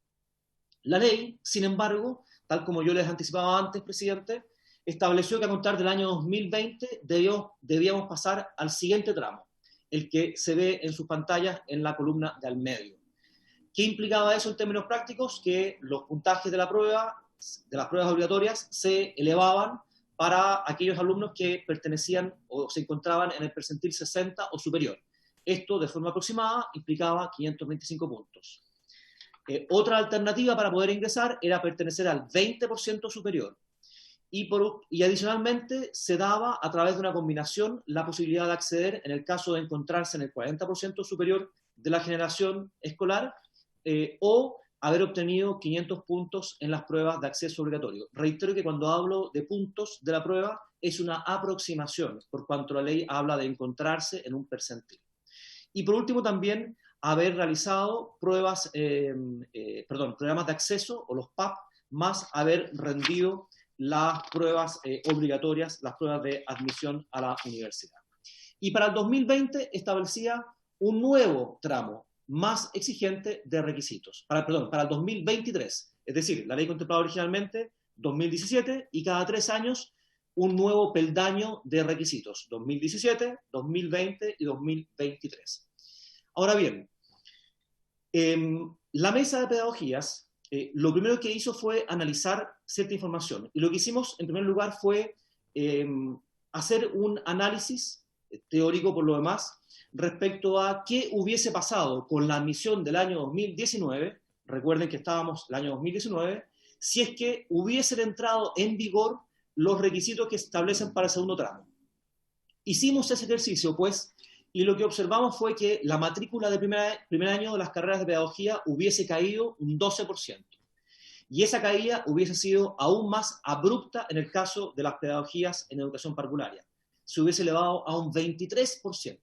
La ley, sin embargo, tal como yo les anticipaba antes, presidente, estableció que a contar del año 2020 debíamos pasar al siguiente tramo, el que se ve en sus pantallas en la columna de al medio. ¿Qué implicaba eso en términos prácticos? Que los puntajes de las pruebas obligatorias se elevaban para aquellos alumnos que pertenecían o se encontraban en el percentil 60 o superior. Esto, de forma aproximada, implicaba 525 puntos. Otra alternativa para poder ingresar era pertenecer al 20% superior. Y adicionalmente se daba a través de una combinación la posibilidad de acceder, en el caso de encontrarse en el 40% superior de la generación escolar, o haber obtenido 500 puntos en las pruebas de acceso obligatorio. Reitero que cuando hablo de puntos de la prueba es una aproximación, por cuanto la ley habla de encontrarse en un percentil. Y por último también haber realizado programas de acceso, o los PAP, más haber rendido las pruebas obligatorias, las pruebas de admisión a la universidad. Y para el 2020 establecía un nuevo tramo más exigente de requisitos. Para el 2023, es decir, la ley contemplaba originalmente 2017 y cada 3 años un nuevo peldaño de requisitos, 2017, 2020 y 2023. Ahora bien, la mesa de pedagogías, lo primero que hizo fue analizar cierta información. Y lo que hicimos, en primer lugar, fue hacer un análisis teórico, por lo demás, respecto a qué hubiese pasado con la admisión del año 2019, recuerden que estábamos el año 2019, si es que hubiesen entrado en vigor los requisitos que se establecen para el segundo tramo. Hicimos ese ejercicio, pues, y lo que observamos fue que la matrícula de primer año de las carreras de pedagogía hubiese caído un 12%. Y esa caída hubiese sido aún más abrupta en el caso de las pedagogías en educación parvularia. se hubiese elevado a un 23%.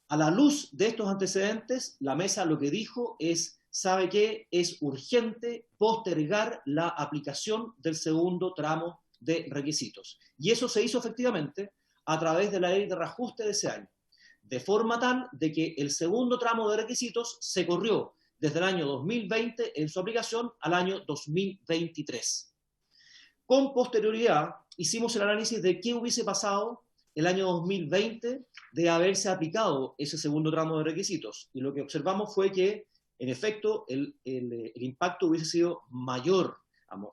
A la luz de estos antecedentes, la mesa lo que dijo es, ¿sabe qué? Es urgente postergar la aplicación del segundo tramo de requisitos. Y eso se hizo efectivamente a través de la ley de reajuste de ese año, de forma tal de que el segundo tramo de requisitos se corrió desde el año 2020 en su aplicación al año 2023. Con posterioridad hicimos el análisis de qué hubiese pasado el año 2020 de haberse aplicado ese segundo tramo de requisitos. Y lo que observamos fue que, en efecto, el impacto hubiese sido mayor.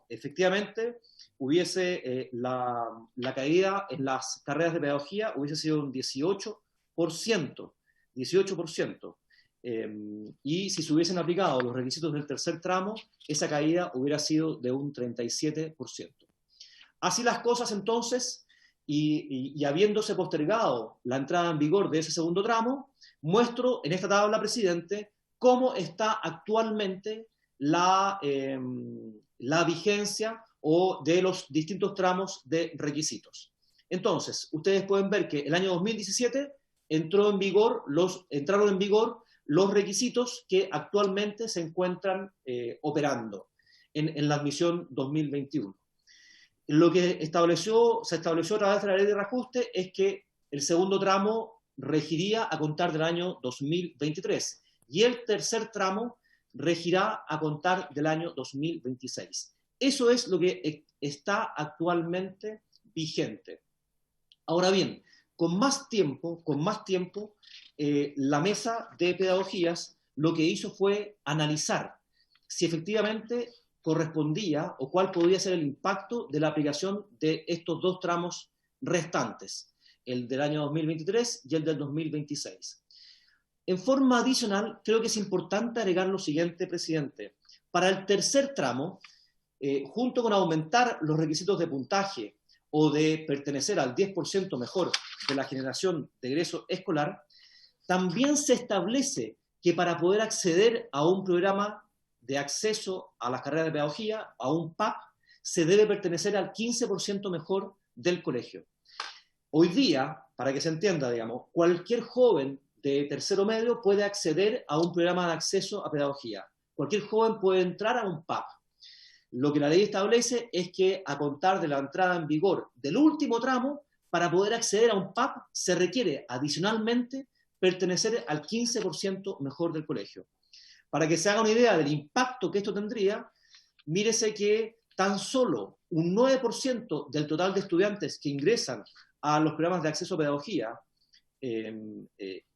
Efectivamente, hubiese la caída en las carreras de pedagogía hubiese sido un 18%. Y si se hubiesen aplicado los requisitos del tercer tramo, esa caída hubiera sido de un 37%. Así las cosas, entonces, y habiéndose postergado la entrada en vigor de ese segundo tramo, muestro en esta tabla, presidente, cómo está actualmente la vigencia o de los distintos tramos de requisitos. Entonces, ustedes pueden ver que el año 2017 entraron en vigor los requisitos que actualmente se encuentran operando en la admisión 2021. Lo que se estableció a través de la ley de reajuste es que el segundo tramo regiría a contar del año 2023 y el tercer tramo regirá a contar del año 2026. Eso es lo que está actualmente vigente. Ahora bien, con más tiempo, la mesa de pedagogías lo que hizo fue analizar si efectivamente correspondía o cuál podría ser el impacto de la aplicación de estos dos tramos restantes, el del año 2023 y el del 2026. En forma adicional, creo que es importante agregar lo siguiente, presidente. Para el tercer tramo, junto con aumentar los requisitos de puntaje o de pertenecer al 10% mejor de la generación de egreso escolar, también se establece que para poder acceder a un programa de acceso a las carreras de pedagogía, a un PAP, se debe pertenecer al 15% mejor del colegio. Hoy día, para que se entienda, digamos, cualquier joven de tercero medio puede acceder a un programa de acceso a pedagogía. Cualquier joven puede entrar a un PAP. Lo que la ley establece es que a contar de la entrada en vigor del último tramo, para poder acceder a un PAP se requiere adicionalmente pertenecer al 15% mejor del colegio. Para que se haga una idea del impacto que esto tendría, mírese que tan solo un 9% del total de estudiantes que ingresan a los programas de acceso a pedagogía,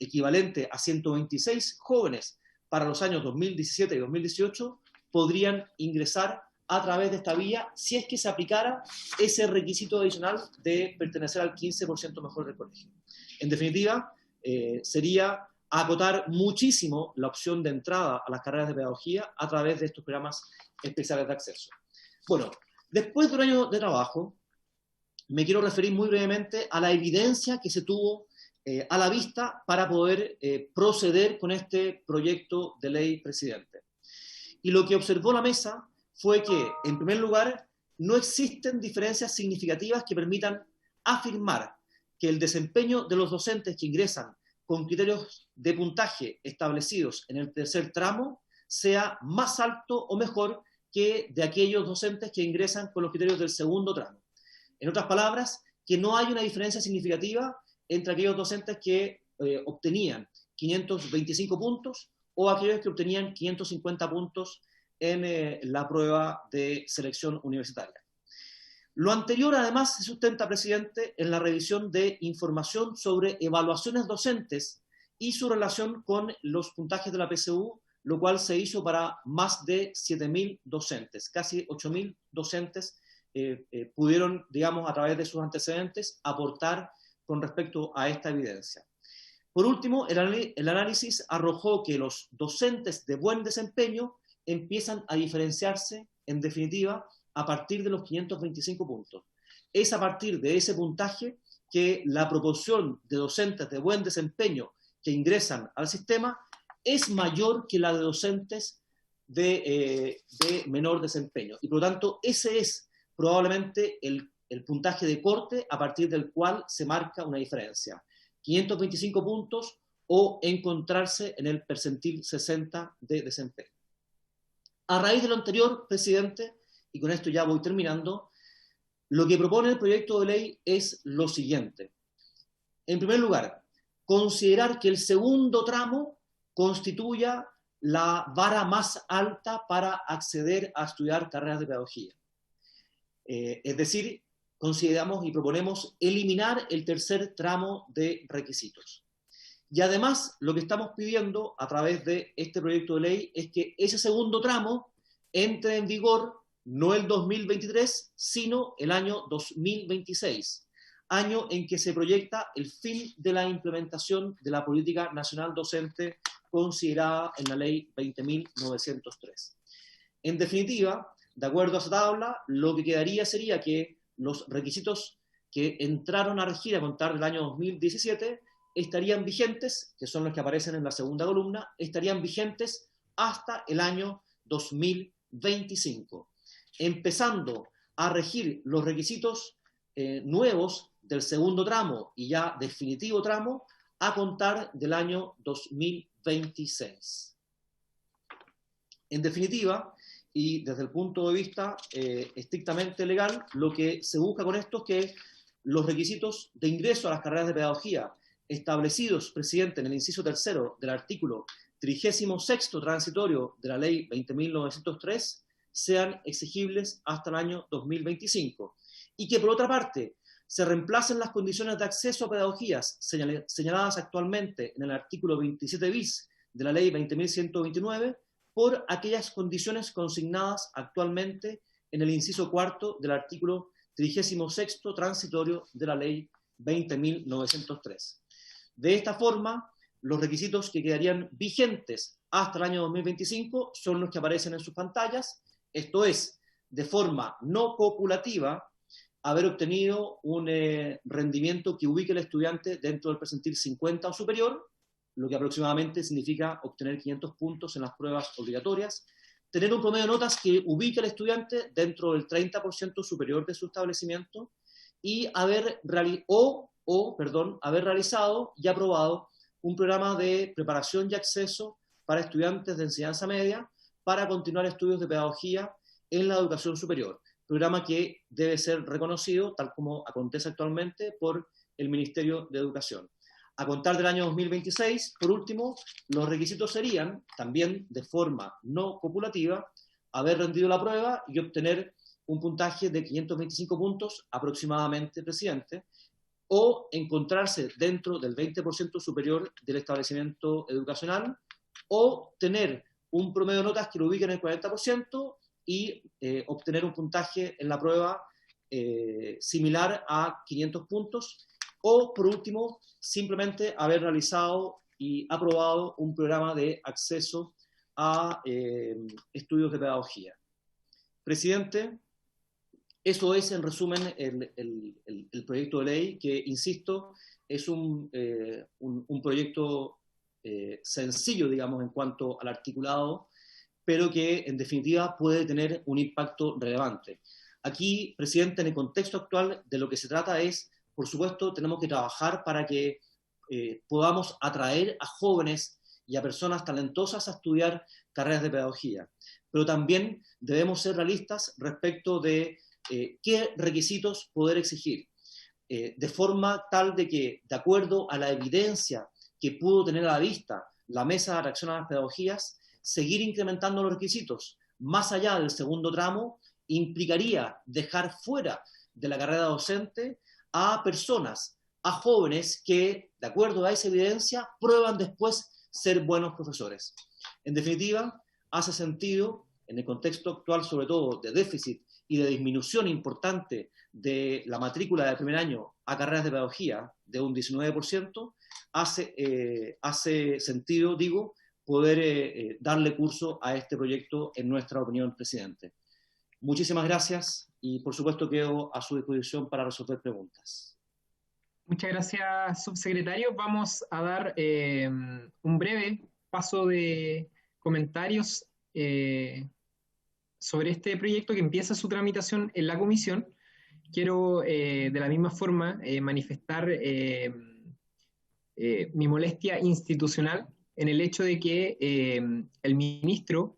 equivalente a 126 jóvenes para los años 2017 y 2018, podrían ingresar a través de esta vía si es que se aplicara ese requisito adicional de pertenecer al 15% mejor del colegio. En definitiva, sería acotar muchísimo la opción de entrada a las carreras de pedagogía a través de estos programas especiales de acceso. Bueno, después de un año de trabajo, me quiero referir muy brevemente a la evidencia que se tuvo a la vista para poder proceder con este proyecto de ley, presidente. Y lo que observó la mesa fue que, en primer lugar, no existen diferencias significativas que permitan afirmar que el desempeño de los docentes que ingresan con criterios de puntaje establecidos en el tercer tramo sea más alto o mejor que de aquellos docentes que ingresan con los criterios del segundo tramo. En otras palabras, que no hay una diferencia significativa entre aquellos docentes que obtenían 525 puntos o aquellos que obtenían 550 puntos en la prueba de selección universitaria. Lo anterior, además, se sustenta, presidente, en la revisión de información sobre evaluaciones docentes y su relación con los puntajes de la PSU, lo cual se hizo para más de 7.000 docentes. Casi 8.000 docentes pudieron, digamos, a través de sus antecedentes, aportar con respecto a esta evidencia. Por último, el análisis arrojó que los docentes de buen desempeño empiezan a diferenciarse, en definitiva, a partir de los 525 puntos. Es a partir de ese puntaje que la proporción de docentes de buen desempeño que ingresan al sistema es mayor que la de docentes de menor desempeño. Y por lo tanto, ese es probablemente el el puntaje de corte a partir del cual se marca una diferencia. 525 puntos o encontrarse en el percentil 60 de desempeño. A raíz de lo anterior, presidente, y con esto ya voy terminando, lo que propone el proyecto de ley es lo siguiente. En primer lugar, considerar que el segundo tramo constituya la vara más alta para acceder a estudiar carreras de pedagogía. Es decir, consideramos y proponemos eliminar el tercer tramo de requisitos. Y además, lo que estamos pidiendo a través de este proyecto de ley es que ese segundo tramo entre en vigor no el 2023, sino el año 2026, año en que se proyecta el fin de la implementación de la Política Nacional Docente considerada en la Ley 20.903. En definitiva, de acuerdo a esa tabla, lo que quedaría sería que los requisitos que entraron a regir a contar del año 2017 estarían vigentes, que son los que aparecen en la segunda columna, estarían vigentes hasta el año 2025, empezando a regir los requisitos nuevos del segundo tramo y ya definitivo tramo a contar del año 2026. En definitiva, y desde el punto de vista estrictamente legal, lo que se busca con esto es que los requisitos de ingreso a las carreras de pedagogía establecidos, presidente, en el inciso tercero del artículo 36 transitorio de la Ley 20.903 sean exigibles hasta el año 2025. Y que, por otra parte, se reemplacen las condiciones de acceso a pedagogías señaladas actualmente en el artículo 27 bis de la Ley 20.129 por aquellas condiciones consignadas actualmente en el inciso cuarto del artículo 36 transitorio de la Ley 20.903. De esta forma, los requisitos que quedarían vigentes hasta el año 2025 son los que aparecen en sus pantallas, esto es, de forma no copulativa, haber obtenido un rendimiento que ubique al estudiante dentro del percentil 50 o superior, lo que aproximadamente significa obtener 500 puntos en las pruebas obligatorias, tener un promedio de notas que ubique al estudiante dentro del 30% superior de su establecimiento y haber realizado y aprobado un programa de preparación y acceso para estudiantes de enseñanza media para continuar estudios de pedagogía en la educación superior, programa que debe ser reconocido, tal como acontece actualmente, por el Ministerio de Educación. A contar del año 2026, por último, los requisitos serían, también de forma no copulativa, haber rendido la prueba y obtener un puntaje de 525 puntos aproximadamente, presidente, o encontrarse dentro del 20% superior del establecimiento educacional, o tener un promedio de notas que lo ubique en el 40% y obtener un puntaje en la prueba similar a 500 puntos, o por último, simplemente haber realizado y aprobado un programa de acceso a estudios de pedagogía. Presidente, eso es en resumen el proyecto de ley que, insisto, es un proyecto sencillo, digamos, en cuanto al articulado, pero que en definitiva puede tener un impacto relevante. Aquí, presidente, en el contexto actual de lo que se trata es, por supuesto, tenemos que trabajar para que podamos atraer a jóvenes y a personas talentosas a estudiar carreras de pedagogía, pero también debemos ser realistas respecto de qué requisitos poder exigir, de forma tal de que, de acuerdo a la evidencia que pudo tener a la vista la Mesa de Reacción a las Pedagogías, seguir incrementando los requisitos más allá del segundo tramo implicaría dejar fuera de la carrera docente a personas, a jóvenes que, de acuerdo a esa evidencia, prueban después ser buenos profesores. En definitiva, hace sentido, en el contexto actual, sobre todo de déficit y de disminución importante de la matrícula del primer año a carreras de pedagogía de un 19%, hace sentido, digo, poder darle curso a este proyecto en nuestra opinión, presidente. Muchísimas gracias y, por supuesto, quedo a su disposición para resolver preguntas. Muchas gracias, subsecretario. Vamos a dar un breve paso de comentarios sobre este proyecto que empieza su tramitación en la comisión quiero de la misma forma manifestar mi molestia institucional en el hecho de que el ministro,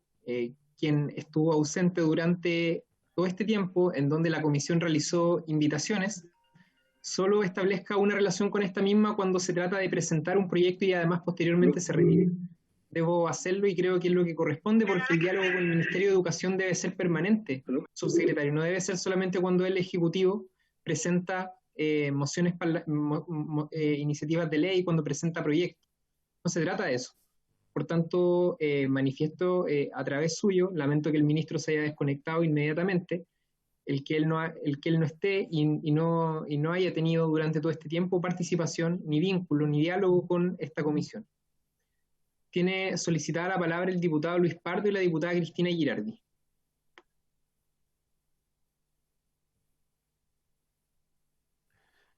quien estuvo ausente durante todo este tiempo, en donde la comisión realizó invitaciones, solo establezca una relación con esta misma cuando se trata de presentar un proyecto y además posteriormente se retire. Debo hacerlo y creo que es lo que corresponde, porque el diálogo con el Ministerio de Educación debe ser permanente, subsecretario, no debe ser solamente cuando el Ejecutivo presenta iniciativas de ley, cuando presenta proyectos. No se trata de eso. Por tanto, manifiesto a través suyo, lamento que el ministro se haya desconectado inmediatamente, el que él no esté y no haya tenido durante todo este tiempo participación, ni vínculo, ni diálogo con esta comisión. Tiene solicitada la palabra el diputado Luis Pardo y la diputada Cristina Girardi.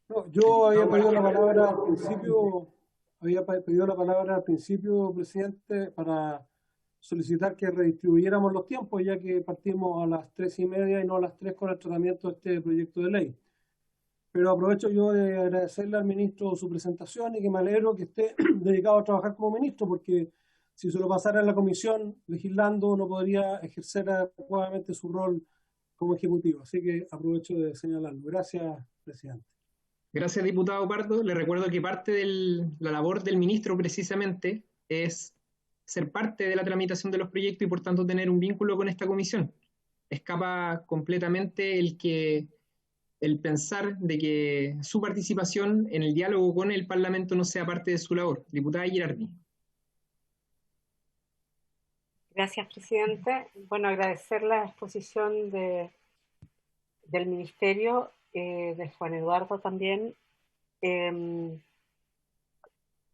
No, yo había pedido la palabra al principio, presidente, para solicitar que redistribuyéramos los tiempos, ya que partimos a las 3:30 y no a las 3 con el tratamiento de este proyecto de ley. Pero aprovecho yo de agradecerle al ministro su presentación y que me alegro que esté dedicado a trabajar como ministro, porque si se lo pasara en la comisión legislando no podría ejercer adecuadamente su rol como ejecutivo. Así que aprovecho de señalarlo. Gracias, presidente. Gracias, diputado Pardo. Le recuerdo que parte de la labor del ministro precisamente es ser parte de la tramitación de los proyectos y por tanto tener un vínculo con esta comisión. Escapa completamente el pensar de que su participación en el diálogo con el Parlamento no sea parte de su labor. Diputada Girardi. Gracias, presidente. Bueno, agradecer la exposición del Ministerio, de Juan Eduardo también.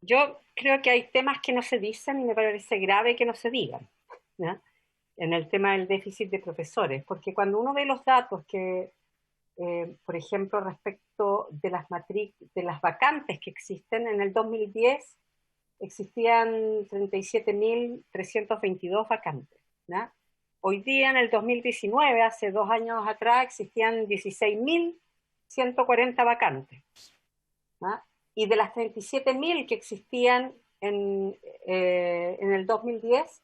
Yo creo que hay temas que no se dicen y me parece grave que no se digan, ¿no? En el tema del déficit de profesores, porque cuando uno ve los datos que, por ejemplo, respecto de las vacantes que existen, en el 2010 existían 37.322 vacantes, ¿no? Hoy día, en el 2019, hace 2 años atrás, existían 16.140 vacantes, ¿no? Y de las 37.000 que existían en el 2010,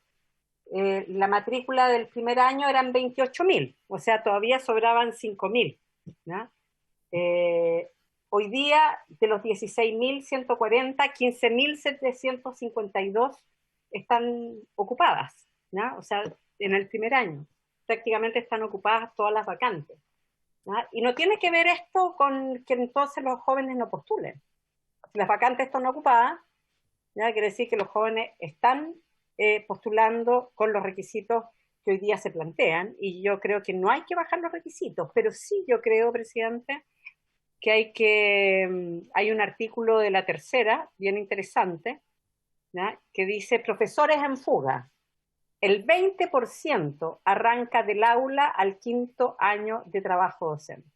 la matrícula del primer año eran 28.000, o sea, todavía sobraban 5.000, ¿no? Hoy día, de los 16.140, 15.752 están ocupadas, ¿no? O sea, en el primer año prácticamente están ocupadas todas las vacantes, ¿no? Y no tiene que ver esto con que entonces los jóvenes no postulen. Si las vacantes están ocupadas, ¿no? Quiere decir que los jóvenes están postulando con los requisitos que hoy día se plantean, y yo creo que no hay que bajar los requisitos, pero sí yo creo, presidente, que hay un artículo de la tercera, bien interesante, ¿no? Que dice: profesores en fuga. El 20% arranca del aula al 5º año de trabajo docente.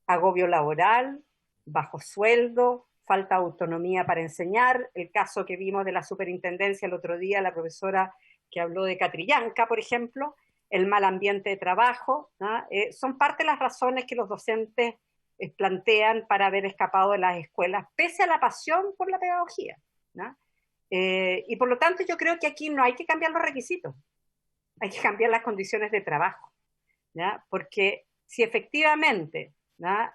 Agobio laboral, bajo sueldo, falta de autonomía para enseñar. El caso que vimos de la superintendencia el otro día, la profesora que habló de Catrillanca, por ejemplo, el mal ambiente de trabajo, ¿no? Son parte de las razones que los docentes plantean para haber escapado de las escuelas, pese a la pasión por la pedagogía, ¿no? Y por lo tanto yo creo que aquí no hay que cambiar los requisitos, hay que cambiar las condiciones de trabajo, ¿no? Porque si efectivamente, ¿no?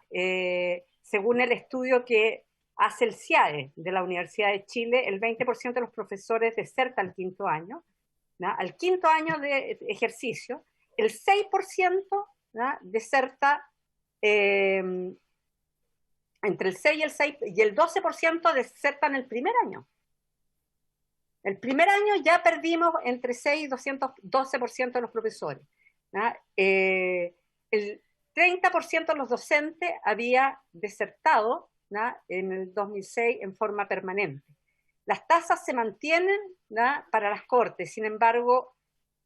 Según el estudio que hace el CIAE de la Universidad de Chile, el 20% de los profesores deserta al 5º año, ¿no? Al 5º año de ejercicio, el 6%, ¿no? deserta entre el 6 y el 12% desertan el primer año. El primer año ya perdimos entre 6 y 212% de los profesores, ¿no? El 30% de los docentes había desertado, ¿no? En el 2006 en forma permanente. Las tasas se mantienen, ¿no? Para las cortes, sin embargo,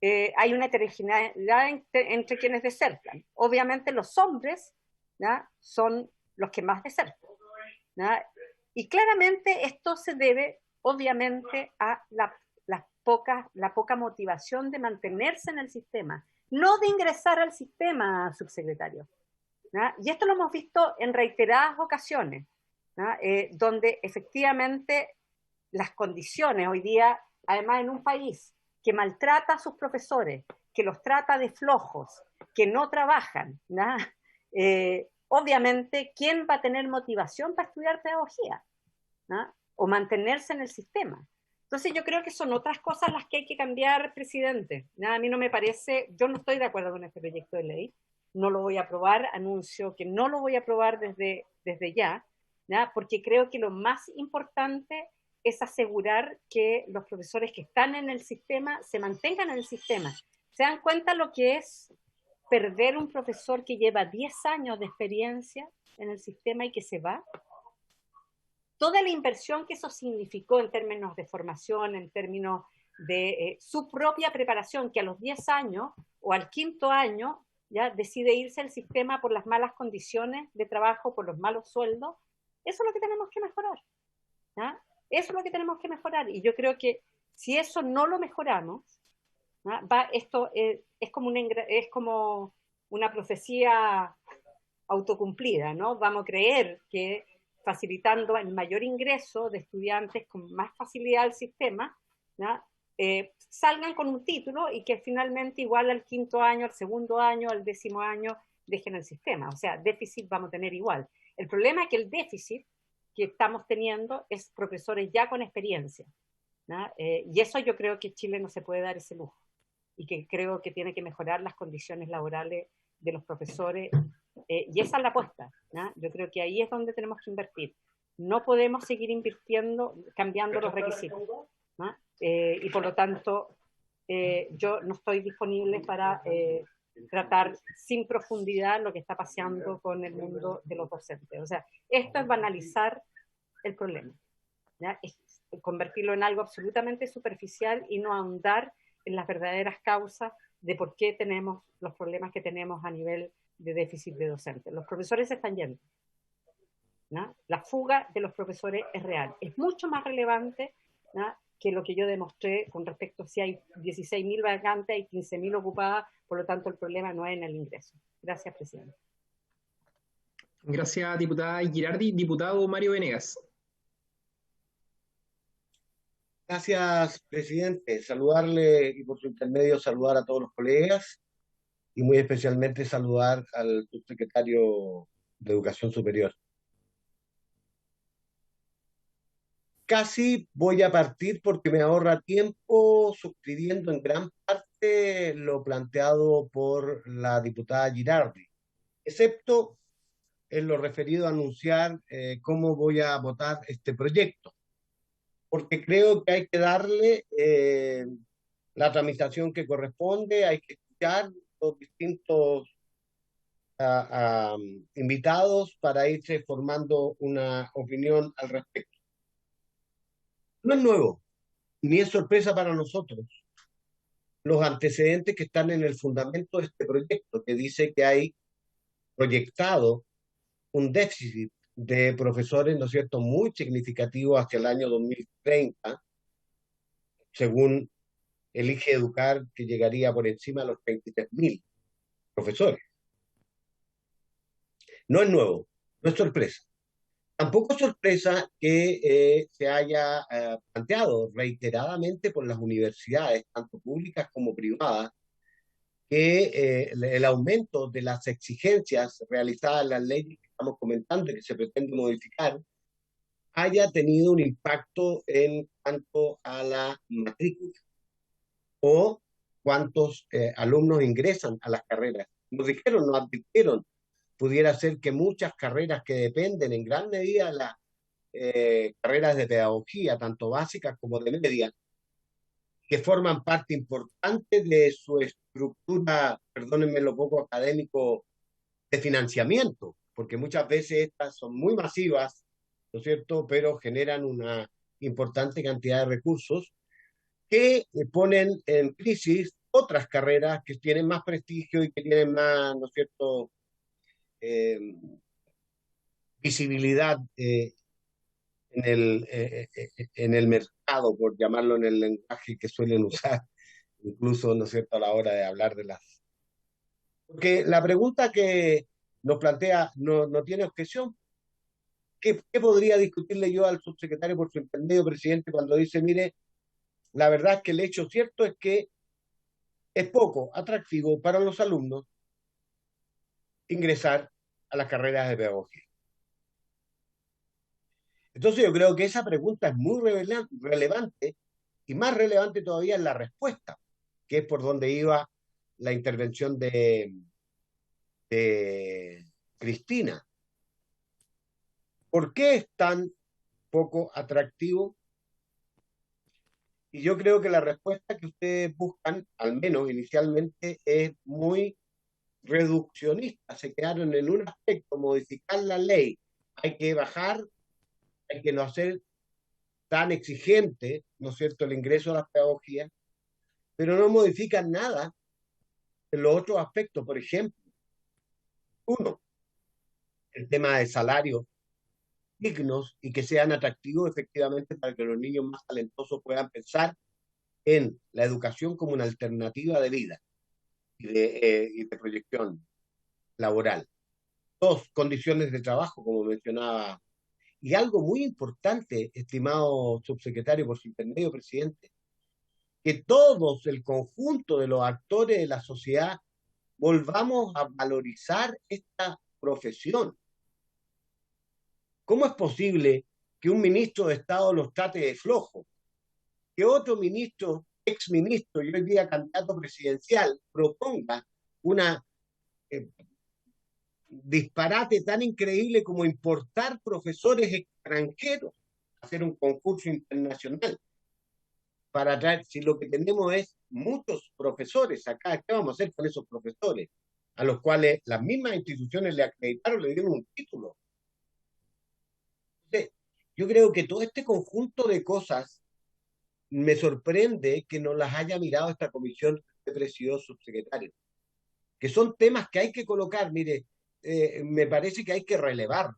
hay una heterogeneidad entre quienes desertan. Obviamente los hombres, ¿no? Son los que más desertan, ¿no? Y claramente esto se debe, obviamente, a la poca motivación de mantenerse en el sistema, no de ingresar al sistema, subsecretario. ¿no? Y esto lo hemos visto en reiteradas ocasiones, ¿no? Donde efectivamente las condiciones hoy día, además en un país que maltrata a sus profesores, que los trata de flojos, que no trabajan, ¿no? Obviamente, ¿quién va a tener motivación para estudiar pedagogía? ¿No? O mantenerse en el sistema. Entonces yo creo que son otras cosas las que hay que cambiar, presidente. ¿No? A mí no me parece, yo no estoy de acuerdo con este proyecto de ley, no lo voy a aprobar, anuncio que no lo voy a aprobar desde ya, ¿no? Porque creo que lo más importante es asegurar que los profesores que están en el sistema se mantengan en el sistema. ¿Se dan cuenta lo que es perder un profesor que lleva 10 años de experiencia en el sistema y que se va? Toda la inversión que eso significó en términos de formación, en términos de su propia preparación, que a los 10 años o al 5º año ya decide irse al sistema por las malas condiciones de trabajo, por los malos sueldos, eso es lo que tenemos que mejorar. ¿Ya? Eso es lo que tenemos que mejorar. Y yo creo que si eso no lo mejoramos, esto es como una profecía autocumplida, ¿no? Vamos a creer que facilitando el mayor ingreso de estudiantes con más facilidad al sistema, ¿no? Salgan con un título y que finalmente igual al 5º año, al 2º año, al 10º año dejen el sistema. O sea, déficit vamos a tener igual. El problema es que el déficit que estamos teniendo es profesores ya con experiencia, ¿no? Y eso yo creo que Chile no se puede dar ese lujo y que creo que tiene que mejorar las condiciones laborales de los profesores, y esa es la apuesta, ¿no? Yo creo que ahí es donde tenemos que invertir. No podemos seguir invirtiendo, cambiando los requisitos, ¿no? Y por lo tanto, yo no estoy disponible para tratar sin profundidad lo que está pasando con el mundo de los docentes. O sea, esto es banalizar el problema, ¿ya? Es convertirlo en algo absolutamente superficial y no ahondar en las verdaderas causas de por qué tenemos los problemas que tenemos a nivel de déficit de docentes. Los profesores se están yendo, ¿no? La fuga de los profesores es real. Es mucho más relevante, ¿no?, que lo que yo demostré con respecto a si hay 16.000 vacantes, hay 15.000 ocupadas, por lo tanto el problema no es en el ingreso. Gracias, presidente. Gracias, diputada Girardi. Diputado Mario Venegas. Gracias, presidente. Saludarle y por su intermedio saludar a todos los colegas y muy especialmente saludar al subsecretario de Educación Superior. Casi voy a partir porque me ahorra tiempo suscribiendo en gran parte lo planteado por la diputada Girardi, excepto en lo referido a anunciar cómo voy a votar este proyecto, porque creo que hay que darle la tramitación que corresponde, hay que escuchar los distintos invitados para irse formando una opinión al respecto. No es nuevo, ni es sorpresa para nosotros los antecedentes que están en el fundamento de este proyecto, que dice que hay proyectado un déficit de profesores, ¿no es cierto?, muy significativo hacia el año 2030, según Elige Educar, que llegaría por encima de los 23.000 profesores. No es nuevo, no es sorpresa. Tampoco es sorpresa que se haya planteado reiteradamente por las universidades, tanto públicas como privadas, que el aumento de las exigencias realizadas en las leyes que estamos comentando y que se pretende modificar haya tenido un impacto en cuanto a la matrícula o cuántos alumnos ingresan a las carreras. Nos dijeron, nos advirtieron, pudiera ser que muchas carreras que dependen en gran medida de las carreras de pedagogía, tanto básicas como de media, que forman parte importante de su estructura, perdónenme lo poco académico, de financiamiento, porque muchas veces estas son muy masivas, ¿no es cierto?, pero generan una importante cantidad de recursos que ponen en crisis otras carreras que tienen más prestigio y que tienen más, ¿no es cierto?, visibilidad en el mercado, por llamarlo en el lenguaje que suelen usar, incluso, ¿no es cierto?, a la hora de hablar de las... Porque la pregunta que nos plantea, no tiene objeción. ¿Qué podría discutirle yo al subsecretario por su intermedio, presidente, cuando dice, mire, la verdad es que el hecho cierto es que es poco atractivo para los alumnos ingresar a las carreras de pedagogía? Entonces yo creo que esa pregunta es muy relevante, y más relevante todavía es la respuesta, que es por donde iba la intervención de Cristina. ¿Por qué es tan poco atractivo? Y yo creo que la respuesta que ustedes buscan, al menos inicialmente, es muy reduccionista. Se quedaron en un aspecto: modificar la ley. Hay que bajar, hay que no hacer tan exigente, ¿no es cierto?, el ingreso a la pedagogía, pero no modifican nada en los otros aspectos. Por ejemplo, uno, el tema de salarios dignos y que sean atractivos efectivamente para que los niños más talentosos puedan pensar en la educación como una alternativa de vida y de proyección laboral. Dos, condiciones de trabajo, como mencionaba. Y algo muy importante, estimado subsecretario, por su intermedio, presidente, que todos, el conjunto de los actores de la sociedad, volvamos a valorizar esta profesión. ¿Cómo es posible que un ministro de Estado los trate de flojos? Que otro ministro, exministro y hoy día candidato presidencial, proponga una disparate tan increíble como importar profesores extranjeros, hacer un concurso internacional para traer, si lo que tenemos es muchos profesores acá, ¿qué vamos a hacer con esos profesores? A los cuales las mismas instituciones le acreditaron, le dieron un título. Entonces, yo creo que todo este conjunto de cosas me sorprende que no las haya mirado esta comisión que presidió subsecretario, que son temas que hay que colocar. Mire, me parece que hay que relevar.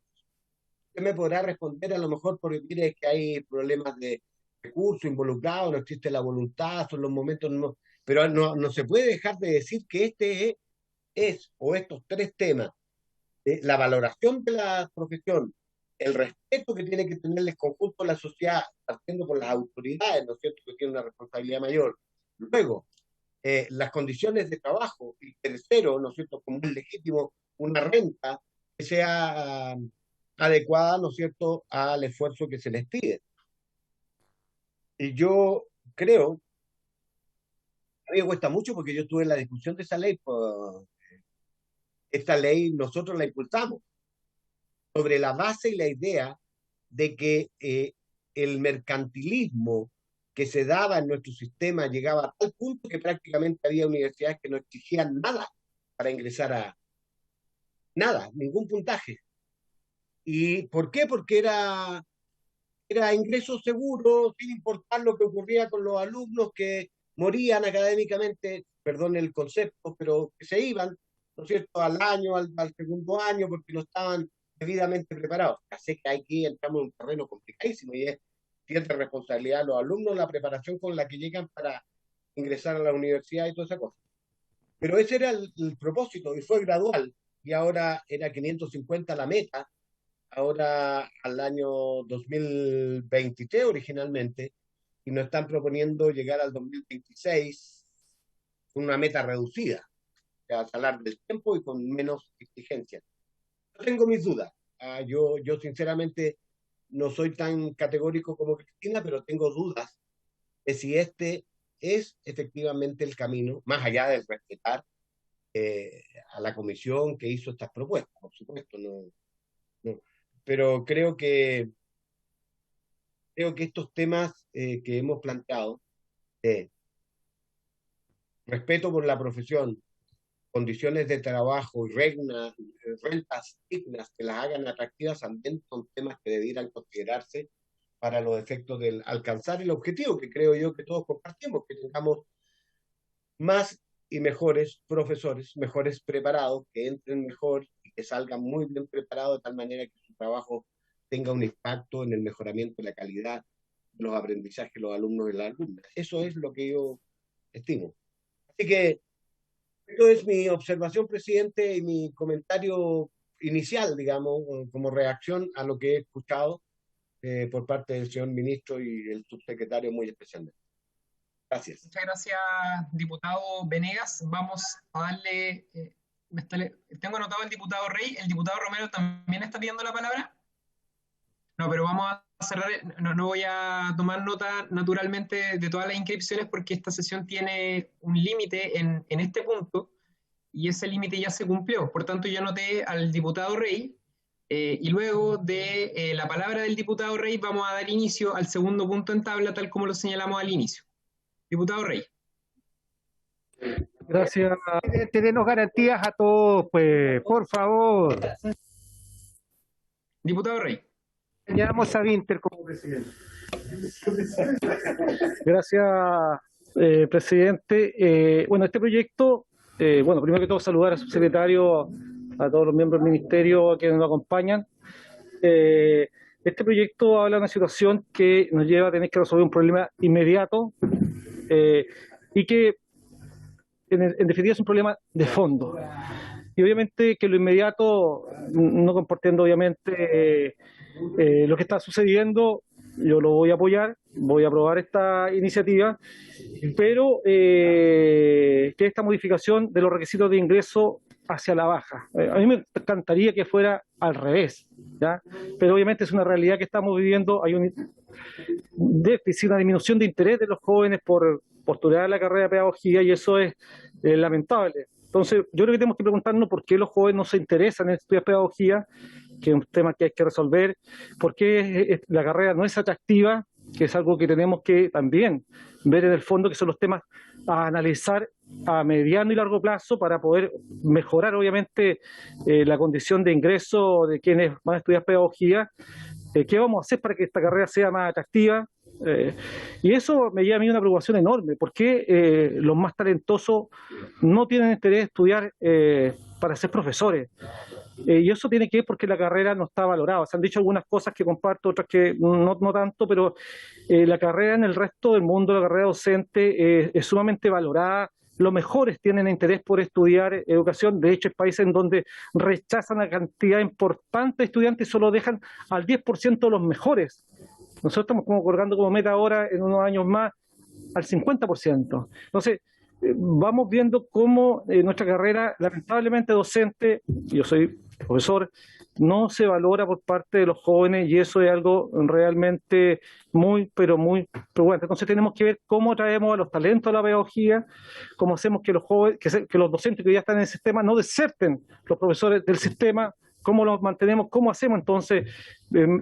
Usted me podrá responder a lo mejor porque mire que hay problemas de recursos involucrados, no existe la voluntad, son los momentos, no, pero no se puede dejar de decir que este o estos tres temas, la valoración de la profesión, el respeto que tiene que tenerles conjunto la sociedad, partiendo por las autoridades, ¿no es cierto?, que tienen una responsabilidad mayor. Luego, las condiciones de trabajo, y tercero, ¿no es cierto?, como es legítimo, una renta que sea adecuada, ¿no es cierto?, al esfuerzo que se les pide. Y yo creo, a mí me cuesta mucho porque yo estuve en la discusión de esa ley, esta ley nosotros la impulsamos sobre la base y la idea de que el mercantilismo que se daba en nuestro sistema llegaba a tal punto que prácticamente había universidades que no exigían nada para ingresar a nada, ningún puntaje. ¿Y por qué? Porque era ingreso seguro, sin importar lo que ocurría con los alumnos que morían académicamente, perdón el concepto, pero que se iban, ¿no es cierto?, al año, al segundo año, porque no estaban debidamente preparados. Ya sé que aquí entramos en un terreno complicadísimo y es cierta responsabilidad de los alumnos la preparación con la que llegan para ingresar a la universidad y toda esa cosa. Pero ese era el propósito y fue gradual, y ahora era 550 la meta, ahora al año 2023 originalmente, y nos están proponiendo llegar al 2026 con una meta reducida, o sea, salar del tiempo y con menos exigencias. Yo tengo mis dudas. Yo sinceramente no soy tan categórico como Cristina, pero tengo dudas de si este es efectivamente el camino, más allá de respetar a la comisión que hizo estas propuestas, por supuesto, no. Pero creo que estos temas que hemos planteado, respeto por la profesión, condiciones de trabajo y rentas dignas que las hagan atractivas, también son temas que debieran considerarse para los efectos del alcanzar el objetivo que creo yo que todos compartimos, que tengamos más y mejores profesores, mejores preparados, que entren mejor y que salgan muy bien preparados de tal manera que su trabajo tenga un impacto en el mejoramiento de la calidad de los aprendizajes de los alumnos y las alumnas. Eso es lo que yo estimo. Así que esto es mi observación, presidente, y mi comentario inicial, digamos, como reacción a lo que he escuchado por parte del señor ministro y el subsecretario muy especialmente. Gracias. Muchas gracias, diputado Venegas. Vamos a darle... tengo anotado el diputado Rey. ¿El diputado Romero también está pidiendo la palabra? No, pero vamos a cerrar. No voy a tomar nota naturalmente de todas las inscripciones porque esta sesión tiene un límite en este punto y ese límite ya se cumplió. Por tanto, yo anoté al diputado Rey y luego de la palabra del diputado Rey vamos a dar inicio al segundo punto en tabla tal como lo señalamos al inicio. Diputado Rey. Gracias. Tenemos garantías a todos, pues, por favor. Diputado Rey. Añadamos a Winter como presidente. Gracias, presidente. Bueno, este proyecto, bueno, primero que todo saludar al subsecretario, a todos los miembros del ministerio que nos acompañan. Este proyecto habla de una situación que nos lleva a tener que resolver un problema inmediato y que en definitiva es un problema de fondo. Y obviamente que lo inmediato, no compartiendo obviamente lo que está sucediendo, yo lo voy a apoyar, voy a aprobar esta iniciativa, pero que esta modificación de los requisitos de ingreso hacia la baja. A mí me encantaría que fuera al revés, ¿ya? Pero obviamente es una realidad que estamos viviendo, hay un déficit, una disminución de interés de los jóvenes por postular la carrera de pedagogía y eso es lamentable. Entonces, yo creo que tenemos que preguntarnos por qué los jóvenes no se interesan en estudiar pedagogía, que es un tema que hay que resolver, por qué la carrera no es atractiva, que es algo que tenemos que también ver en el fondo, que son los temas a analizar a mediano y largo plazo para poder mejorar, obviamente, la condición de ingreso de quienes van a estudiar pedagogía. ¿Qué vamos a hacer para que esta carrera sea más atractiva? Y eso me lleva a mí una preocupación enorme. ¿Por qué los más talentosos no tienen interés en estudiar para ser profesores? Y eso tiene que ver porque la carrera no está valorada. Se han dicho algunas cosas que comparto, otras que no tanto, pero la carrera en el resto del mundo, la carrera docente, es sumamente valorada. Los mejores tienen interés por estudiar educación. De hecho, hay países en donde rechazan una cantidad importante de estudiantes y solo dejan al 10% de los mejores. Nosotros estamos como colgando como meta ahora, en unos años más, al 50%. Entonces, vamos viendo cómo nuestra carrera, lamentablemente docente, yo soy profesor, no se valora por parte de los jóvenes y eso es algo realmente muy, pero muy preocupante. Entonces tenemos que ver cómo traemos a los talentos a la pedagogía, cómo hacemos que los jóvenes, que los docentes que ya están en el sistema no deserten los profesores del sistema, cómo los mantenemos, cómo hacemos entonces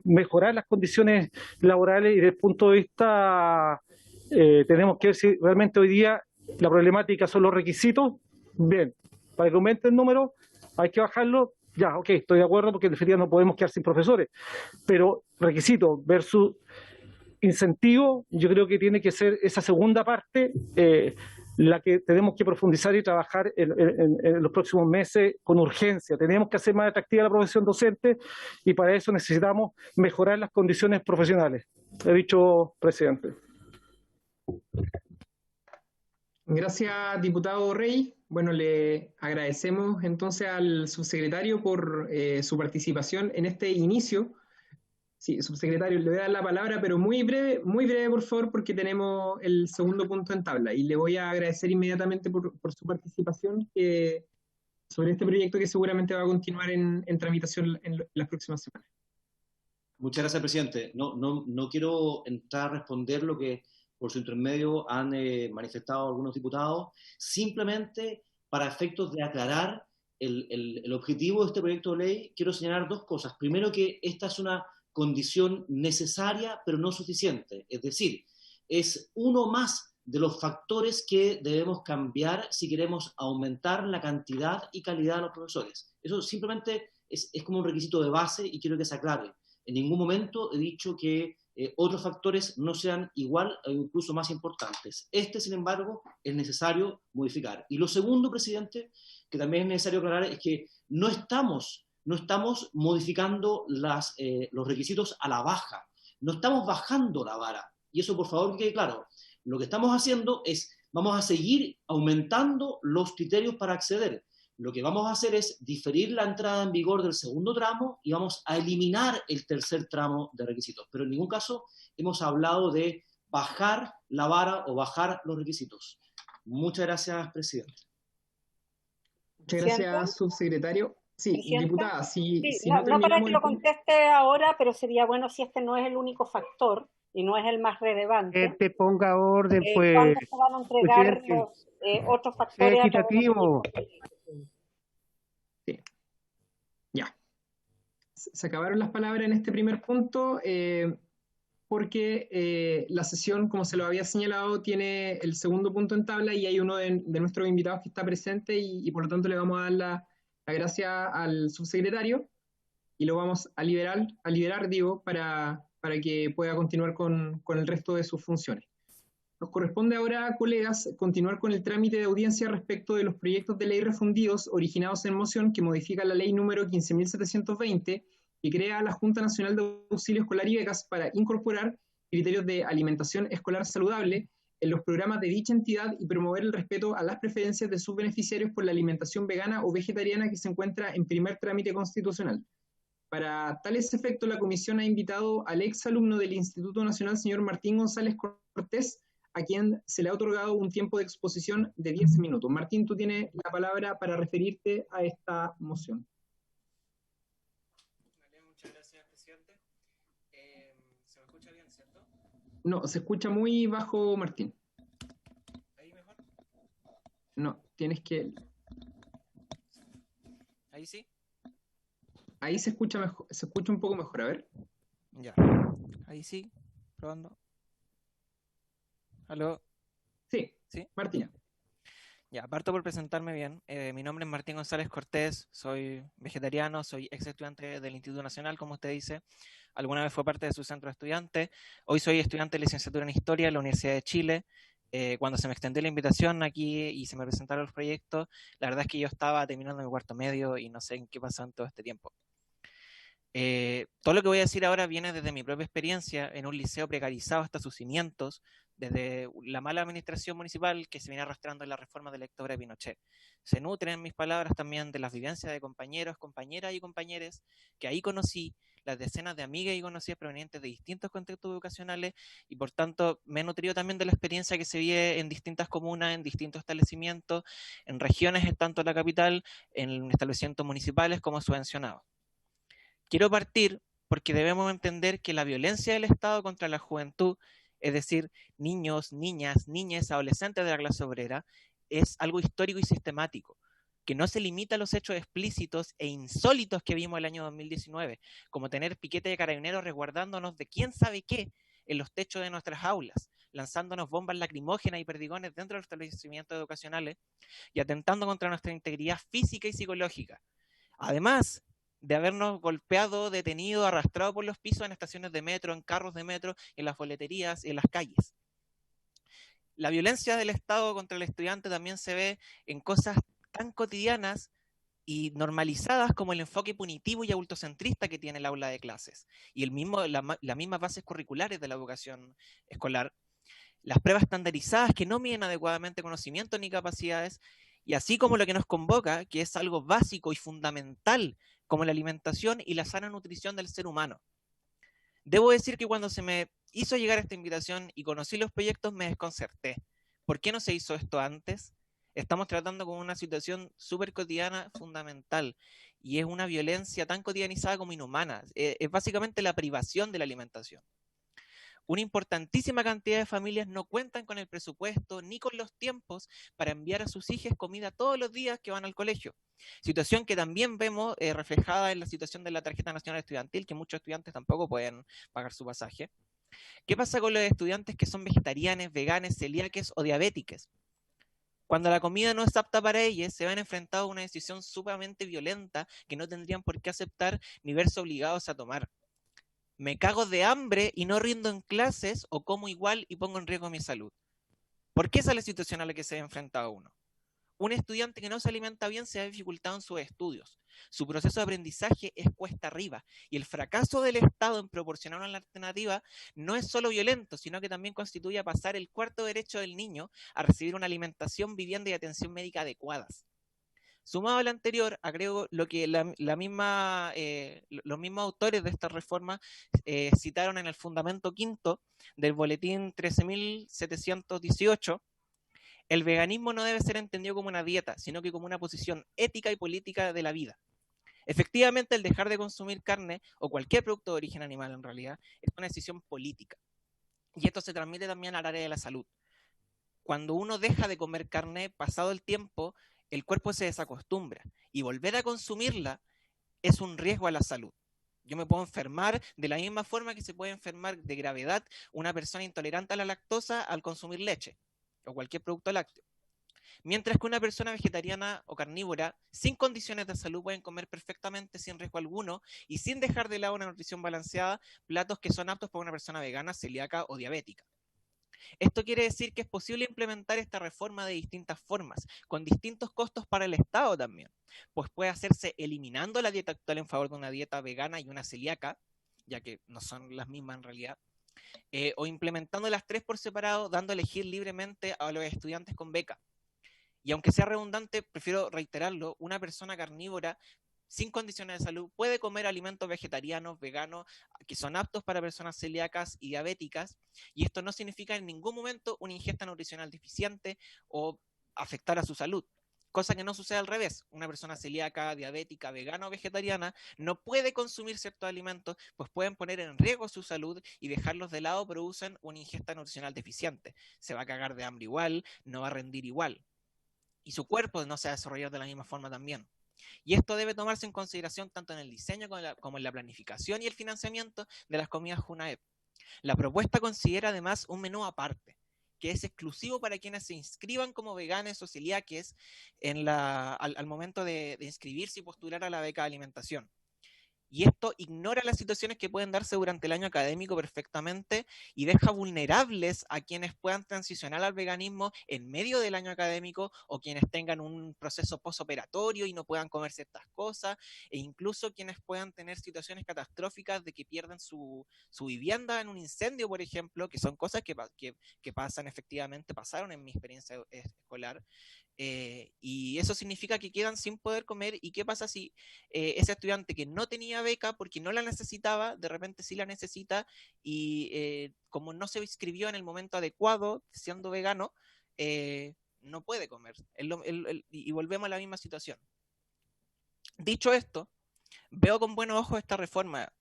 mejorar las condiciones laborales y desde el punto de vista tenemos que ver si realmente hoy día la problemática son los requisitos. Bien, para que aumente el número hay que bajarlo. Ya, ok, estoy de acuerdo porque en definitiva no podemos quedar sin profesores, pero requisitos versus incentivo, yo creo que tiene que ser esa segunda parte la que tenemos que profundizar y trabajar en los próximos meses con urgencia. Tenemos que hacer más atractiva la profesión docente y para eso necesitamos mejorar las condiciones profesionales. He dicho, presidente. Gracias, diputado Rey. Bueno, le agradecemos entonces al subsecretario por su participación en este inicio. Sí, subsecretario, le voy a dar la palabra, pero muy breve, por favor, porque tenemos el segundo punto en tabla. Y le voy a agradecer inmediatamente por su participación sobre este proyecto que seguramente va a continuar en tramitación en las próximas semanas. Muchas gracias, presidente. No quiero entrar a responder lo que por su intermedio han manifestado algunos diputados, simplemente para efectos de aclarar el objetivo de este proyecto de ley, quiero señalar dos cosas. Primero, que esta es una condición necesaria, pero no suficiente. Es decir, es uno más de los factores que debemos cambiar si queremos aumentar la cantidad y calidad de los profesores. Eso simplemente es como un requisito de base y quiero que se aclare. En ningún momento he dicho que otros factores no sean igual o incluso más importantes. Sin embargo, es necesario modificar. Y lo segundo, presidente, que también es necesario aclarar, es que no estamos modificando los requisitos a la baja. No estamos bajando la vara. Y eso, por favor, que quede claro. Lo que estamos haciendo es, vamos a seguir aumentando los criterios para acceder. Lo que vamos a hacer es diferir la entrada en vigor del segundo tramo y vamos a eliminar el tercer tramo de requisitos. Pero en ningún caso hemos hablado de bajar la vara o bajar los requisitos. Muchas gracias, presidente. Muchas gracias, subsecretario. Sí, ¿Presidenta? diputada, si no para que lo conteste ahora, pero sería bueno si este no es el único factor y no es el más relevante. Te ponga orden, pues. ¿Cuándo se van a entregar los otros factores? Equitativo. Sí. Ya. Se acabaron las palabras en este primer punto, porque la sesión, como se lo había señalado, tiene el segundo punto en tabla y hay uno de nuestros invitados que está presente y por lo tanto le vamos a dar la gracia al subsecretario y lo vamos a liberar para que pueda continuar con el resto de sus funciones. Nos corresponde ahora, colegas, continuar con el trámite de audiencia respecto de los proyectos de ley refundidos originados en moción que modifica la ley número 15.720 y crea la Junta Nacional de Auxilio Escolar y Becas para incorporar criterios de alimentación escolar saludable en los programas de dicha entidad y promover el respeto a las preferencias de sus beneficiarios por la alimentación vegana o vegetariana que se encuentra en primer trámite constitucional. Para tales efectos, la Comisión ha invitado al exalumno del Instituto Nacional, señor Martín González Cortés, a quien se le ha otorgado un tiempo de exposición de 10 minutos. Martín, tú tienes la palabra para referirte a esta moción. Muchas gracias, presidente. ¿Se me escucha bien, cierto? No, se escucha muy bajo, Martín. ¿Ahí mejor? No, tienes que... ¿Ahí sí? Ahí se escucha mejor, se escucha un poco mejor, a ver. Ya, ahí sí, probando. ¿Aló? Sí, ¿Sí? Martina. Ya, parto por presentarme bien. Mi nombre es Martín González Cortés, soy vegetariano, soy ex estudiante del Instituto Nacional, como usted dice. Alguna vez fue parte de su centro de estudiantes. Hoy soy estudiante de licenciatura en Historia en la Universidad de Chile. Cuando se me extendió la invitación aquí y se me presentaron los proyectos, la verdad es que yo estaba terminando mi cuarto medio y no sé en qué pasó en todo este tiempo. Todo lo que voy a decir ahora viene desde mi propia experiencia en un liceo precarizado hasta sus cimientos, desde la mala administración municipal que se viene arrastrando en la reforma de la dictadura de Pinochet. Se nutren mis palabras también de las vivencias de compañeros, compañeras y compañeres que ahí conocí, las decenas de amigas y conocidas provenientes de distintos contextos educacionales y por tanto me he nutrido también de la experiencia que se vive en distintas comunas, en distintos establecimientos, en regiones, tanto en la capital, en establecimientos municipales como subvencionados. Quiero partir porque debemos entender que la violencia del Estado contra la juventud, es decir, niños, niñas, niñas, adolescentes de la clase obrera, es algo histórico y sistemático, que no se limita a los hechos explícitos e insólitos que vimos el año 2019, como tener piquete de carabineros resguardándonos de quién sabe qué en los techos de nuestras aulas, lanzándonos bombas lacrimógenas y perdigones dentro de los establecimientos educacionales y atentando contra nuestra integridad física y psicológica. Además de habernos golpeado, detenido, arrastrado por los pisos en estaciones de metro, en carros de metro, en las boleterías y en las calles. La violencia del Estado contra el estudiante también se ve en cosas tan cotidianas y normalizadas como el enfoque punitivo y adultocentrista que tiene el aula de clases y las mismas bases curriculares de la educación escolar, las pruebas estandarizadas que no miden adecuadamente conocimientos ni capacidades, y así como lo que nos convoca, que es algo básico y fundamental como la alimentación y la sana nutrición del ser humano. Debo decir que cuando se me hizo llegar esta invitación y conocí los proyectos me desconcerté. ¿Por qué no se hizo esto antes? Estamos tratando con una situación súper cotidiana, fundamental, y es una violencia tan cotidianizada como inhumana. Es básicamente la privación de la alimentación. Una importantísima cantidad de familias no cuentan con el presupuesto ni con los tiempos para enviar a sus hijas comida todos los días que van al colegio. Situación que también vemos reflejada en la situación de la tarjeta nacional estudiantil, que muchos estudiantes tampoco pueden pagar su pasaje. ¿Qué pasa con los estudiantes que son vegetarianos, veganos, celíacos o diabéticos? Cuando la comida no es apta para ellos, se ven enfrentados a una decisión sumamente violenta que no tendrían por qué aceptar ni verse obligados a tomar. Me cago de hambre y no rindo en clases o como igual y pongo en riesgo mi salud. ¿Por qué esa es la situación a la que se ha enfrentado uno? Un estudiante que no se alimenta bien se ha dificultado en sus estudios. Su proceso de aprendizaje es cuesta arriba y el fracaso del Estado en proporcionar una alternativa no es solo violento, sino que también constituye pasar el cuarto derecho del niño a recibir una alimentación, vivienda y atención médica adecuadas. Sumado al anterior, agrego lo que los mismos autores de esta reforma citaron en el fundamento quinto del boletín 13.718. El veganismo no debe ser entendido como una dieta, sino que como una posición ética y política de la vida. Efectivamente, el dejar de consumir carne o cualquier producto de origen animal en realidad es una decisión política. Y esto se transmite también al área de la salud. Cuando uno deja de comer carne, pasado el tiempo, el cuerpo se desacostumbra y volver a consumirla es un riesgo a la salud. Yo me puedo enfermar de la misma forma que se puede enfermar de gravedad una persona intolerante a la lactosa al consumir leche o cualquier producto lácteo. Mientras que una persona vegetariana o carnívora sin condiciones de salud pueden comer perfectamente sin riesgo alguno y sin dejar de lado una nutrición balanceada platos que son aptos para una persona vegana, celíaca o diabética. Esto quiere decir que es posible implementar esta reforma de distintas formas, con distintos costos para el Estado también, pues puede hacerse eliminando la dieta actual en favor de una dieta vegana y una celíaca, ya que no son las mismas en realidad, o implementando las tres por separado, dando a elegir libremente a los estudiantes con beca. Y aunque sea redundante, prefiero reiterarlo, una persona carnívora sin condiciones de salud puede comer alimentos vegetarianos, veganos, que son aptos para personas celíacas y diabéticas, y esto no significa en ningún momento una ingesta nutricional deficiente o afectar a su salud, cosa que no sucede al revés. Una persona celíaca, diabética, vegana o vegetariana no puede consumir ciertos alimentos, pues pueden poner en riesgo su salud y dejarlos de lado producen una ingesta nutricional deficiente. Se va a cagar de hambre igual, no va a rendir igual, y su cuerpo no se va a desarrollar de la misma forma también. Y esto debe tomarse en consideración tanto en el diseño como en la planificación y el financiamiento de las comidas JUNAEP. La propuesta considera además un menú aparte, que es exclusivo para quienes se inscriban como veganes o celíaques al momento de inscribirse y postular a la beca de alimentación. Y esto ignora las situaciones que pueden darse durante el año académico perfectamente y deja vulnerables a quienes puedan transicionar al veganismo en medio del año académico o quienes tengan un proceso postoperatorio y no puedan comer ciertas cosas, e incluso quienes puedan tener situaciones catastróficas de que pierden su vivienda en un incendio, por ejemplo, que son cosas que pasan efectivamente, pasaron en mi experiencia escolar. Y eso significa que quedan sin poder comer. ¿Y qué pasa si ese estudiante que no tenía beca porque no la necesitaba, de repente sí la necesita y como no se inscribió en el momento adecuado siendo vegano, no puede comer? Y volvemos a la misma situación. Dicho esto, veo con buenos ojos esta reforma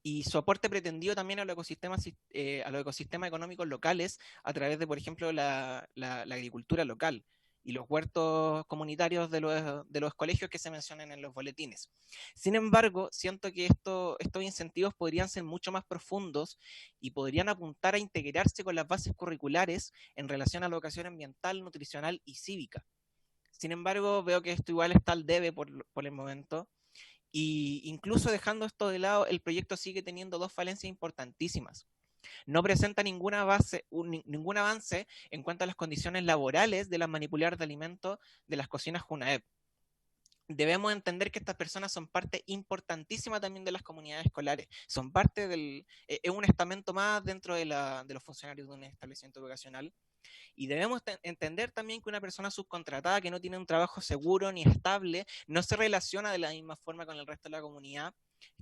y su aporte pretendido también a los ecosistemas económicos locales a través de, por ejemplo, la agricultura local y los huertos comunitarios de los colegios que se mencionan en los boletines. Sin embargo, siento que estos incentivos podrían ser mucho más profundos y podrían apuntar a integrarse con las bases curriculares en relación a la educación ambiental, nutricional y cívica. Sin embargo, veo que esto igual está al debe por el momento. Y incluso dejando esto de lado, el proyecto sigue teniendo dos falencias importantísimas. No presenta ningún avance en cuanto a las condiciones laborales de las manipuladoras de alimentos de las cocinas JUNAEP. Debemos entender que estas personas son parte importantísima también de las comunidades escolares, son parte es un estamento más dentro de los funcionarios de un establecimiento educacional. Y debemos entender también que una persona subcontratada que no tiene un trabajo seguro ni estable no se relaciona de la misma forma con el resto de la comunidad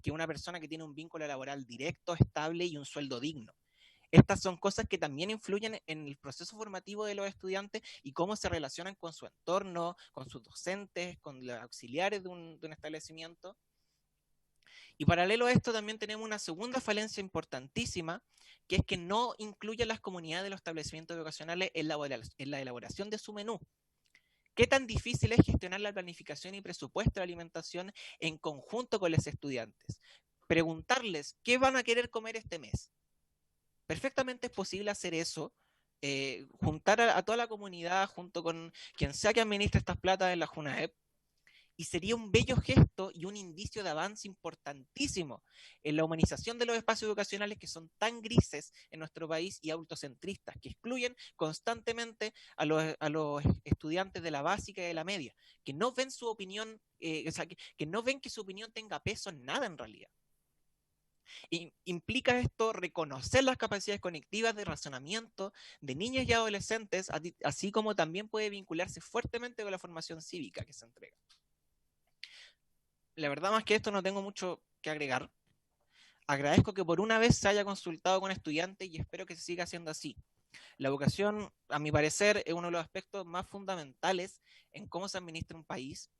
que una persona que tiene un vínculo laboral directo, estable y un sueldo digno. Estas son cosas que también influyen en el proceso formativo de los estudiantes y cómo se relacionan con su entorno, con sus docentes, con los auxiliares de un establecimiento. Y paralelo a esto también tenemos una segunda falencia importantísima, que es que no incluye a las comunidades de los establecimientos educacionales en la elaboración de su menú. ¿Qué tan difícil es gestionar la planificación y presupuesto de alimentación en conjunto con los estudiantes? Preguntarles qué van a querer comer este mes. Perfectamente es posible hacer eso, juntar a toda la comunidad junto con quien sea que administre estas platas en la JUNAEP, y sería un bello gesto y un indicio de avance importantísimo en la humanización de los espacios educacionales que son tan grises en nuestro país y autocentristas, que excluyen constantemente a los estudiantes de la básica y de la media, que no ven su opinión, que no ven que su opinión tenga peso en nada en realidad. Implica esto reconocer las capacidades cognitivas de razonamiento de niños y adolescentes, así como también puede vincularse fuertemente con la formación cívica que se entrega. La verdad, más que esto, no tengo mucho que agregar. Agradezco que por una vez se haya consultado con estudiantes y espero que se siga haciendo así. La educación, a mi parecer, es uno de los aspectos más fundamentales en cómo se administra un país,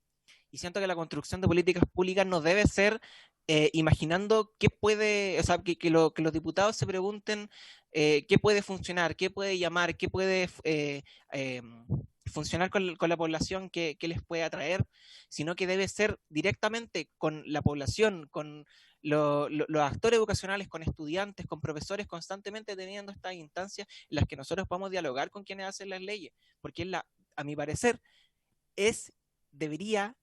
y siento que la construcción de políticas públicas no debe ser imaginando qué puede, o sea, que los diputados se pregunten qué puede funcionar, qué puede llamar, qué puede funcionar con la población, qué les puede atraer, sino que debe ser directamente con la población, con los actores educacionales, con estudiantes, con profesores, constantemente teniendo estas instancias en las que nosotros podamos dialogar con quienes hacen las leyes, porque a mi parecer debería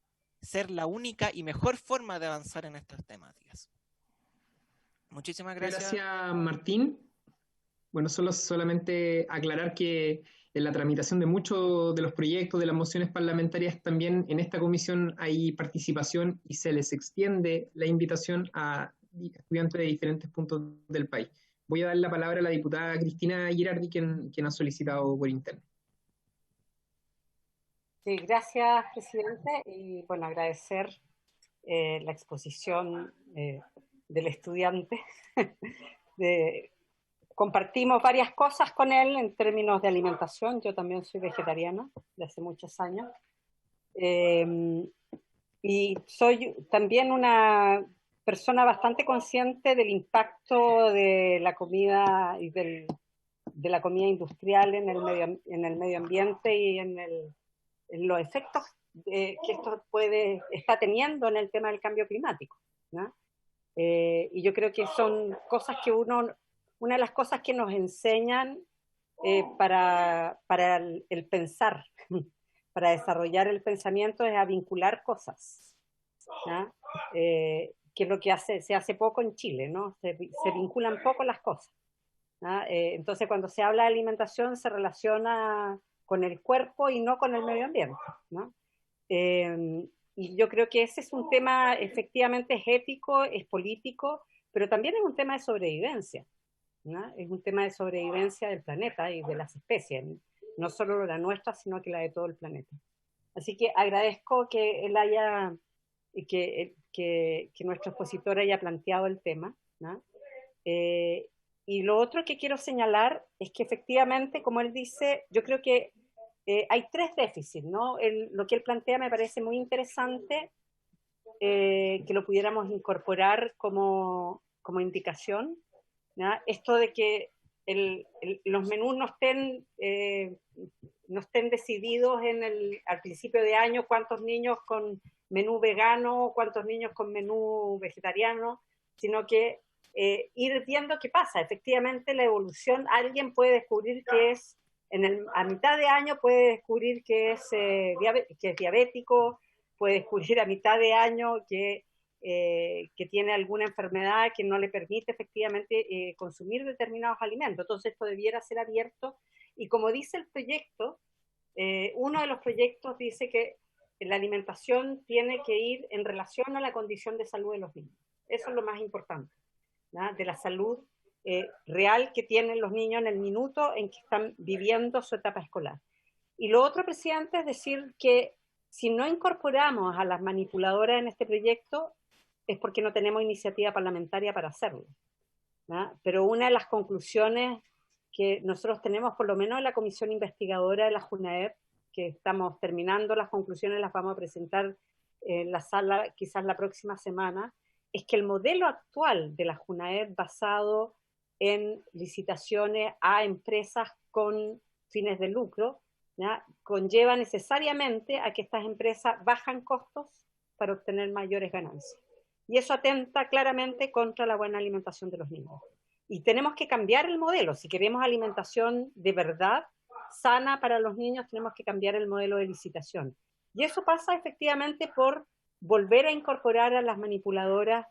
ser la única y mejor forma de avanzar en estas temáticas. Muchísimas gracias. Gracias, Martín. Bueno, solamente aclarar que en la tramitación de muchos de los proyectos de las mociones parlamentarias también en esta comisión hay participación y se les extiende la invitación a estudiantes de diferentes puntos del país. Voy a dar la palabra a la diputada Cristina Girardi, quien ha solicitado por interno. Sí, gracias, presidente, y bueno, agradecer la exposición del estudiante. Compartimos varias cosas con él en términos de alimentación. Yo también soy vegetariana de hace muchos años. Y soy también una persona bastante consciente del impacto de la comida y de la comida industrial en el medio ambiente y en los efectos que esto está teniendo en el tema del cambio climático, ¿no? Y yo creo que son cosas que una de las cosas que nos enseñan para el pensar, para desarrollar el pensamiento, es a vincular cosas, ¿no? Que es lo que se hace poco en Chile, ¿no? Se vinculan poco las cosas, ¿no? Entonces cuando se habla de alimentación se relaciona con el cuerpo y no con el medio ambiente, ¿no? Y yo creo que ese es un tema, efectivamente es ético, es político, pero también es un tema de sobrevivencia, ¿no? Es un tema de sobrevivencia del planeta y de las especies, no solo la nuestra, sino que la de todo el planeta. Así que agradezco que él que nuestro expositor haya planteado el tema, ¿no? Y lo otro que quiero señalar es que efectivamente, como él dice, yo creo que hay tres déficits, ¿no? Lo que él plantea me parece muy interesante, que lo pudiéramos incorporar como indicación, ¿no? Esto de que los menús no estén decididos al principio de año, cuántos niños con menú vegano, cuántos niños con menú vegetariano, sino que ir viendo qué pasa. Efectivamente, la evolución, alguien puede descubrir que es, a mitad de año puede descubrir que es diabético, puede descubrir a mitad de año que tiene alguna enfermedad que no le permite efectivamente consumir determinados alimentos. Entonces esto debiera ser abierto, y como dice el proyecto, uno de los proyectos dice que la alimentación tiene que ir en relación a la condición de salud de los niños. Eso es lo más importante, ¿no? De la salud real que tienen los niños en el minuto en que están viviendo su etapa escolar. Y lo otro, presidente, es decir que si no incorporamos a las manipuladoras en este proyecto es porque no tenemos iniciativa parlamentaria para hacerlo, ¿no? Pero una de las conclusiones que nosotros tenemos, por lo menos en la comisión investigadora de la JUNAEP, que estamos terminando las conclusiones, las vamos a presentar en la sala quizás la próxima semana, es que el modelo actual de la JUNAEP basado en licitaciones a empresas con fines de lucro, ¿ya?, conlleva necesariamente a que estas empresas bajan costos para obtener mayores ganancias. Y eso atenta claramente contra la buena alimentación de los niños. Y tenemos que cambiar el modelo. Si queremos alimentación de verdad, sana para los niños, tenemos que cambiar el modelo de licitación. Y eso pasa efectivamente por volver a incorporar a las manipuladoras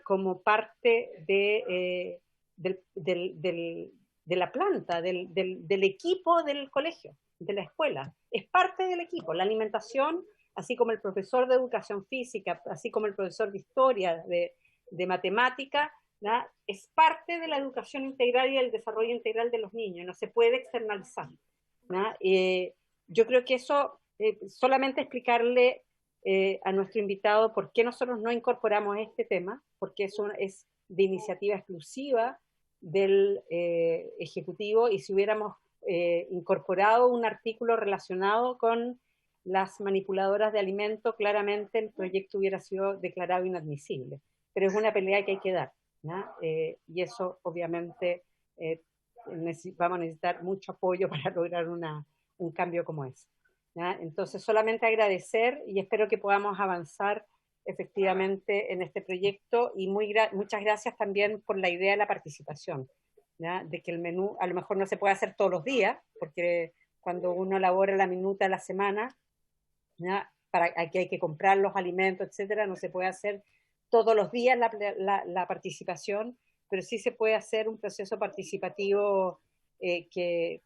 como parte de la planta, del equipo del colegio, de la escuela. Es parte del equipo. La alimentación, así como el profesor de educación física, así como el profesor de historia, de matemática, ¿ya? Es parte de la educación integral y del desarrollo integral de los niños, no se puede externalizar. Yo creo que eso, solamente explicarle a nuestro invitado por qué nosotros no incorporamos este tema, porque eso es de iniciativa exclusiva del Ejecutivo, y si hubiéramos incorporado un artículo relacionado con las manipuladoras de alimentos, claramente el proyecto hubiera sido declarado inadmisible. Pero es una pelea que hay que dar, y eso obviamente vamos a necesitar mucho apoyo para lograr un cambio como ese. Entonces solamente agradecer y espero que podamos avanzar efectivamente en este proyecto, y muchas gracias también por la idea de la participación, de que el menú a lo mejor no se puede hacer todos los días, porque cuando uno elabora la minuta de la semana, aquí hay que comprar los alimentos, etcétera, no se puede hacer todos los días la participación, pero sí se puede hacer un proceso participativo que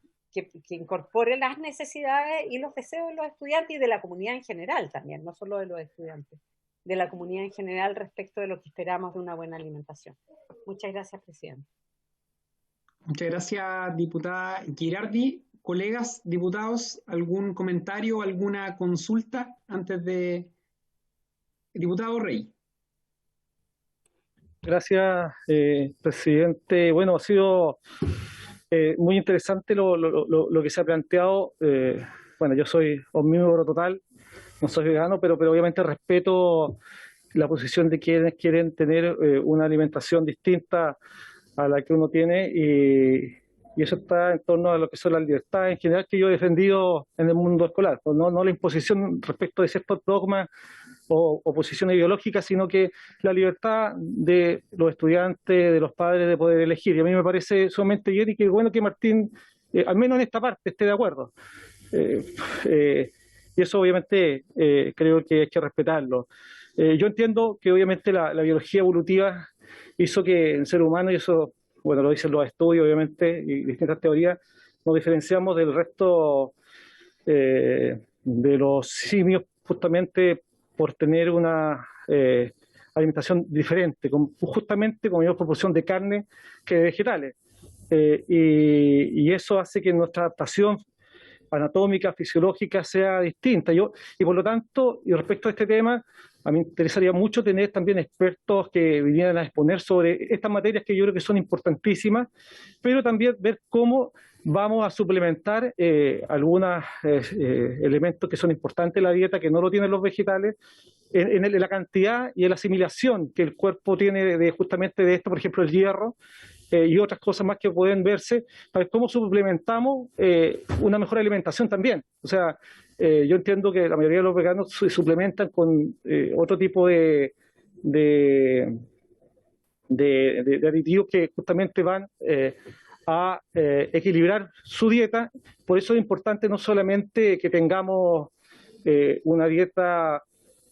incorpore las necesidades y los deseos de los estudiantes y de la comunidad en general también, no solo de los estudiantes, de la comunidad en general respecto de lo que esperamos de una buena alimentación. Muchas gracias, presidente. Muchas gracias, diputada Girardi. Colegas diputados, ¿algún comentario, alguna consulta antes de... Diputado Rey. Gracias, presidente. Bueno, ha sido muy interesante lo que se ha planteado. Bueno, yo soy omnívoro total, no soy vegano, pero obviamente respeto la posición de quienes quieren tener una alimentación distinta a la que uno tiene, y eso está en torno a lo que son las libertades en general que yo he defendido en el mundo escolar, no la imposición respecto de ciertos dogmas o posiciones ideológicas, sino que la libertad de los estudiantes, de los padres, de poder elegir. Y a mí me parece sumamente bien, y que bueno que Martín, al menos en esta parte, esté de acuerdo. Y eso obviamente creo que hay que respetarlo. Yo entiendo que obviamente la biología evolutiva hizo que el ser humano, y eso bueno lo dicen los estudios obviamente y distintas teorías, nos diferenciamos del resto de los simios justamente por tener una alimentación diferente, justamente con mayor proporción de carne que de vegetales. Y eso hace que nuestra adaptación anatómica, fisiológica sea distinta. Y por lo tanto, y respecto a este tema, a mí me interesaría mucho tener también expertos que vinieran a exponer sobre estas materias que yo creo que son importantísimas, pero también ver cómo vamos a suplementar algunos elementos que son importantes en la dieta, que no lo tienen los vegetales, en la cantidad y en la asimilación que el cuerpo tiene justamente de esto, por ejemplo el hierro, y otras cosas más que pueden verse, para ver cómo suplementamos una mejor alimentación también. O sea, yo entiendo que la mayoría de los veganos se suplementan con otro tipo de aditivos que justamente van a equilibrar su dieta. Por eso es importante no solamente que tengamos una dieta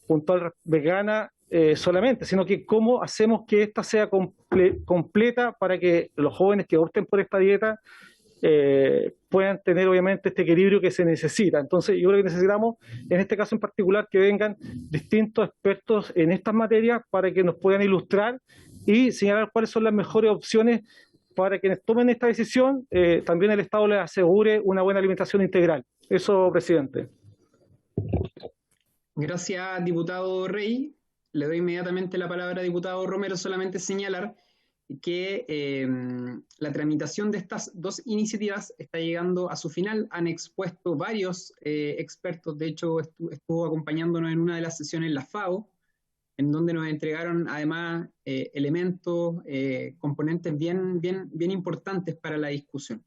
puntual vegana solamente, sino que cómo hacemos que ésta sea completa para que los jóvenes que opten por esta dieta puedan tener obviamente este equilibrio que se necesita. Entonces yo creo que necesitamos, en este caso en particular, que vengan distintos expertos en estas materias para que nos puedan ilustrar y señalar cuáles son las mejores opciones para quienes tomen esta decisión. También el Estado les asegure una buena alimentación integral. Eso, presidente. Gracias, diputado Rey. Le doy inmediatamente la palabra a diputado Romero. Solamente señalar que la tramitación de estas dos iniciativas está llegando a su final. Han expuesto varios expertos. De hecho, estuvo acompañándonos en una de las sesiones la FAO, en donde nos entregaron además elementos, componentes bien importantes para la discusión.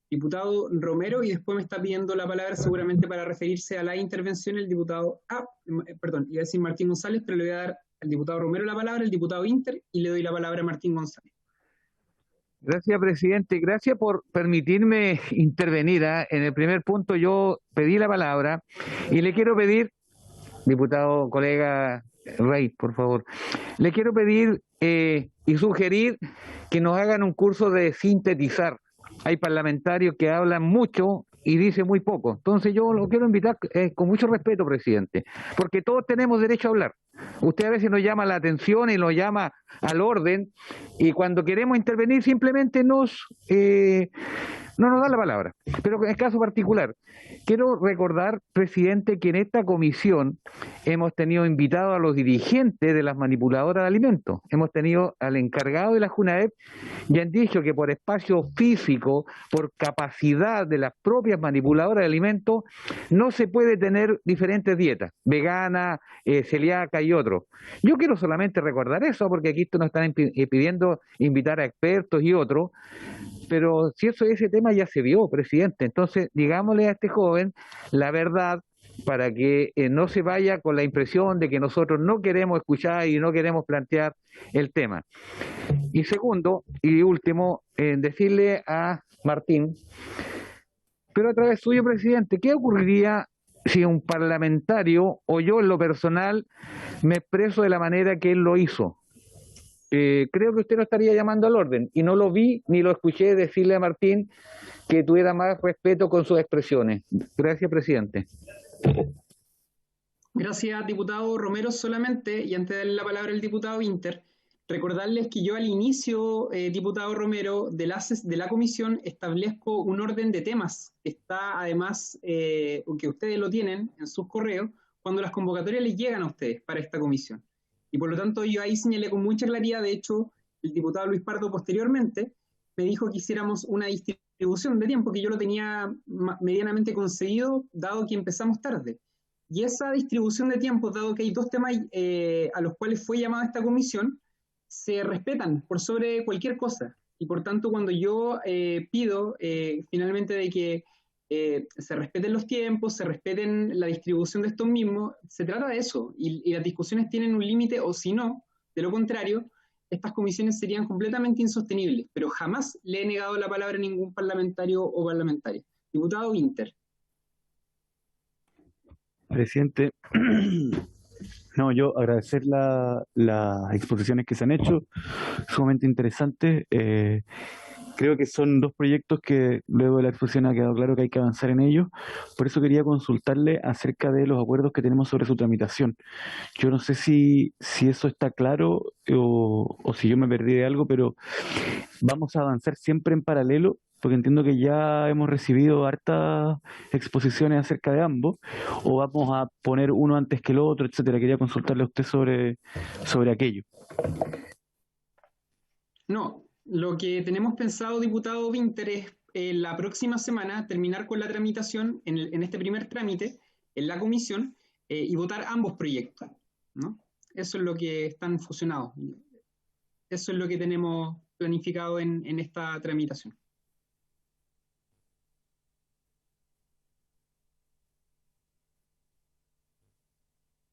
Diputado Romero, y después me está pidiendo la palabra seguramente para referirse a la intervención el diputado, perdón, iba a decir Martín González, pero le voy a dar al diputado Romero la palabra, el diputado Inter, y le doy la palabra a Martín González. Gracias, presidente. Gracias por permitirme intervenir. En el primer punto yo pedí la palabra y le quiero pedir, diputado colega Rey, por favor, le quiero pedir y sugerir que nos hagan un curso de sintetizar. Hay parlamentarios que hablan mucho y dice muy poco. Entonces yo lo quiero invitar con mucho respeto, presidente, porque todos tenemos derecho a hablar. Usted a veces nos llama la atención y nos llama al orden, y cuando queremos intervenir simplemente no nos da la palabra. Pero en el caso particular, quiero recordar, presidente, que en esta comisión hemos tenido invitados a los dirigentes de las manipuladoras de alimentos. Hemos tenido al encargado de la JUNAEP y han dicho que por espacio físico, por capacidad de las propias manipuladoras de alimentos, no se puede tener diferentes dietas, vegana, celíaca y otros. Yo quiero solamente recordar eso, porque aquí nos están pidiendo invitar a expertos y otros, pero si ese tema ya se vio, presidente, entonces digámosle a este joven la verdad para que no se vaya con la impresión de que nosotros no queremos escuchar y no queremos plantear el tema. Y segundo y último, decirle a Martín, pero a través suyo, presidente, ¿qué ocurriría si un parlamentario o yo en lo personal me expreso de la manera que él lo hizo? Creo que usted no estaría llamando al orden, y no lo vi ni lo escuché decirle a Martín que tuviera más respeto con sus expresiones. Gracias, presidente. Gracias, diputado Romero. Solamente, y antes de darle la palabra al diputado Winter, recordarles que yo al inicio, diputado Romero, de la comisión establezco un orden de temas que está además, que ustedes lo tienen en sus correos, cuando las convocatorias les llegan a ustedes para esta comisión. Y por lo tanto yo ahí señalé con mucha claridad. De hecho, el diputado Luis Pardo posteriormente me dijo que hiciéramos una distribución de tiempo, que yo lo tenía medianamente conseguido, dado que empezamos tarde. Y esa distribución de tiempo, dado que hay dos temas a los cuales fue llamada esta comisión, se respetan por sobre cualquier cosa. Y por tanto, cuando yo pido finalmente de que se respeten los tiempos, se respeten la distribución de estos mismos, se trata de eso, y las discusiones tienen un límite, o si no, de lo contrario, estas comisiones serían completamente insostenibles, pero jamás le he negado la palabra a ningún parlamentario o parlamentaria. Diputado Winter. Presidente, no, yo agradecer las exposiciones que se han hecho, sumamente interesantes. Creo que son dos proyectos que luego de la exposición ha quedado claro que hay que avanzar en ellos. Por eso quería consultarle acerca de los acuerdos que tenemos sobre su tramitación. Yo no sé si eso está claro o si yo me perdí de algo, pero vamos a avanzar siempre en paralelo, porque entiendo que ya hemos recibido hartas exposiciones acerca de ambos, o vamos a poner uno antes que el otro, etcétera. Quería consultarle a usted sobre aquello. No. Lo que tenemos pensado, diputado Winter, es la próxima semana terminar con la tramitación en este primer trámite en la comisión y votar ambos proyectos, ¿no? Eso es lo que están fusionados. Eso es lo que tenemos planificado en esta tramitación.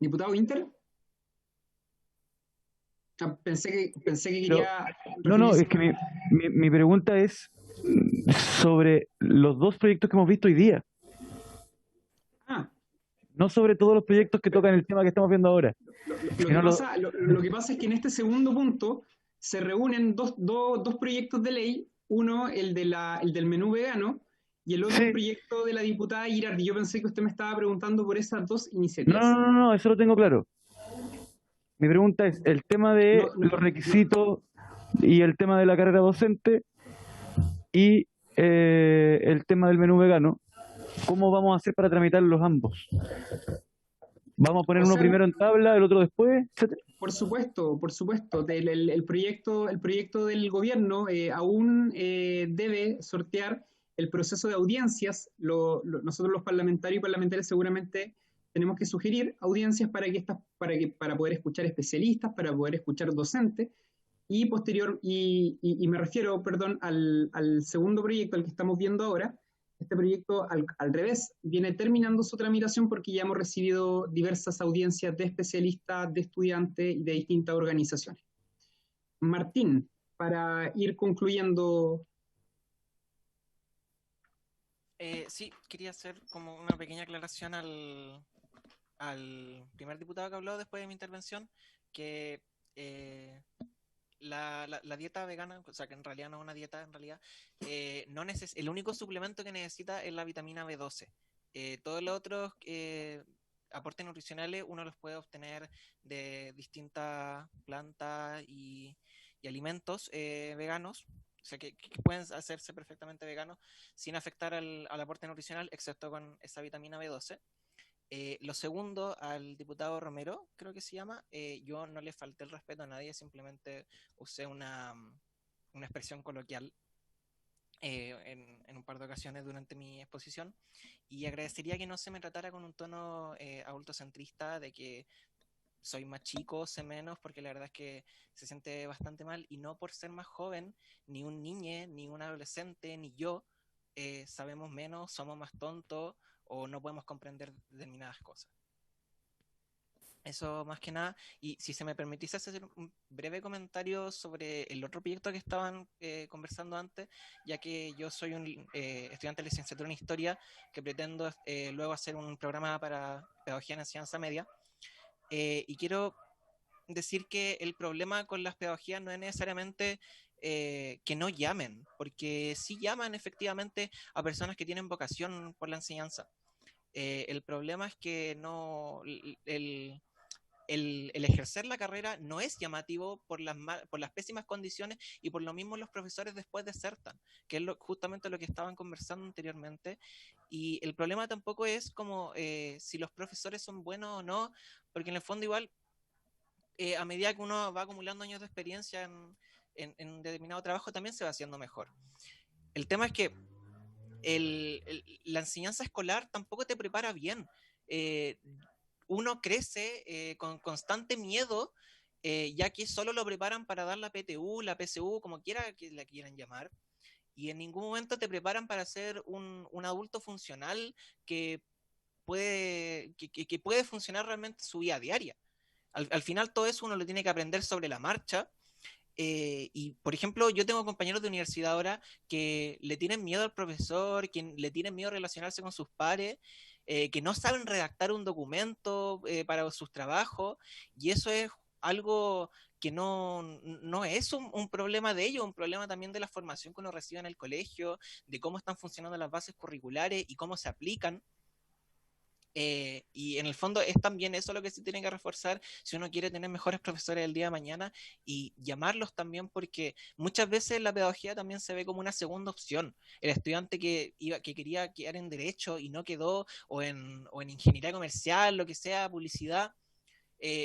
Diputado Winter. Pensé que quería... No, es que mi pregunta es sobre los dos proyectos que hemos visto hoy día. No sobre todos los proyectos que tocan el tema que estamos viendo ahora. Lo que pasa es que en este segundo punto se reúnen dos proyectos de ley, uno el del menú vegano y el otro el proyecto de la diputada Girardi. Yo pensé que usted me estaba preguntando por esas dos iniciativas. No, eso lo tengo claro. Mi pregunta es el tema de los requisitos y el tema de la carrera docente y el tema del menú vegano. ¿Cómo vamos a hacer para tramitar los ambos? ¿Vamos a poner uno primero en tabla, el otro después, etcétera? Por supuesto. El proyecto del gobierno aún debe sortear el proceso de audiencias. Nosotros los parlamentarios y parlamentarias seguramente tenemos que sugerir audiencias para poder escuchar especialistas, para poder escuchar docentes, y me refiero, perdón, al segundo proyecto, al que estamos viendo ahora. Este proyecto, al revés, viene terminando su tramitación porque ya hemos recibido diversas audiencias de especialistas, de estudiantes y de distintas organizaciones. Martín, para ir concluyendo. Sí, quería hacer como una pequeña aclaración al primer diputado que habló después de mi intervención, que la dieta vegana, o sea que en realidad no es una dieta, en realidad, el único suplemento que necesita es la vitamina B12. Todos los otros aportes nutricionales uno los puede obtener de distintas plantas y alimentos veganos, o sea que pueden hacerse perfectamente veganos sin afectar al aporte nutricional, excepto con esa vitamina B12. Lo segundo, al diputado Romero, creo que se llama, yo no le falté el respeto a nadie, simplemente usé una expresión coloquial en un par de ocasiones durante mi exposición, y agradecería que no se me tratara con un tono adultocentrista de que soy más chico, sé menos, porque la verdad es que se siente bastante mal, y no por ser más joven, ni un niño, ni un adolescente, ni yo sabemos menos, somos más tontos o no podemos comprender determinadas cosas. Eso más que nada. Y si se me permitiese hacer un breve comentario sobre el otro proyecto que estaban conversando antes, ya que yo soy un estudiante de licenciatura en Historia que pretendo luego hacer un programa para pedagogía en enseñanza media, y quiero decir que el problema con las pedagogías no es necesariamente que no llamen, porque sí llaman efectivamente a personas que tienen vocación por la enseñanza. El problema es que no... El ejercer la carrera no es llamativo por las pésimas condiciones, y por lo mismo los profesores después desertan, que es justamente lo que estaban conversando anteriormente. Y el problema tampoco es como si los profesores son buenos o no, porque en el fondo igual a medida que uno va acumulando años de experiencia en determinado trabajo también se va haciendo mejor. El tema es que la enseñanza escolar tampoco te prepara bien. Uno crece con constante miedo, ya que solo lo preparan para dar la PTU, la PSU, como quiera que la quieran llamar, y en ningún momento te preparan para ser un adulto funcional que puede funcionar realmente su vida diaria. Al final todo eso uno lo tiene que aprender sobre la marcha. Y por ejemplo, yo tengo compañeros de universidad ahora que le tienen miedo al profesor, que le tienen miedo a relacionarse con sus pares, que no saben redactar un documento para sus trabajos, y eso es algo que no es un problema de ellos, un problema también de la formación que uno recibe en el colegio, de cómo están funcionando las bases curriculares y cómo se aplican. Y en el fondo es también eso lo que se tiene que reforzar si uno quiere tener mejores profesores el día de mañana, y llamarlos también, porque muchas veces la pedagogía también se ve como una segunda opción. El estudiante que quería quedar en Derecho y no quedó, o en Ingeniería Comercial, lo que sea, Publicidad,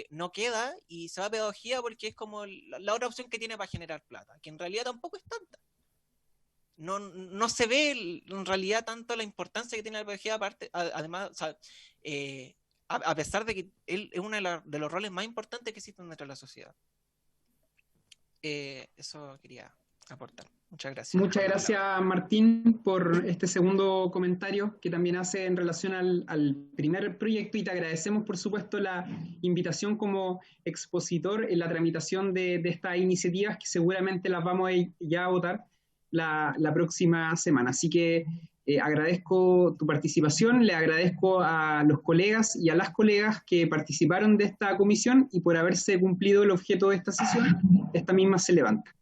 no queda y se va a Pedagogía porque es como la otra opción que tiene para generar plata, que en realidad tampoco es tanta. No se ve en realidad tanto la importancia que tiene la pedagogía, aparte, además, o sea, a pesar de que él es uno de los roles más importantes que existen dentro de la sociedad. Eso quería aportar. Muchas gracias. Muchas gracias, Martín, por este segundo comentario que también hace en relación al primer proyecto, y te agradecemos, por supuesto, la invitación como expositor en la tramitación de estas iniciativas, que seguramente las vamos ya a votar la próxima semana. Así que agradezco tu participación, le agradezco a los colegas y a las colegas que participaron de esta comisión, y por haberse cumplido el objeto de esta sesión, esta misma se levanta.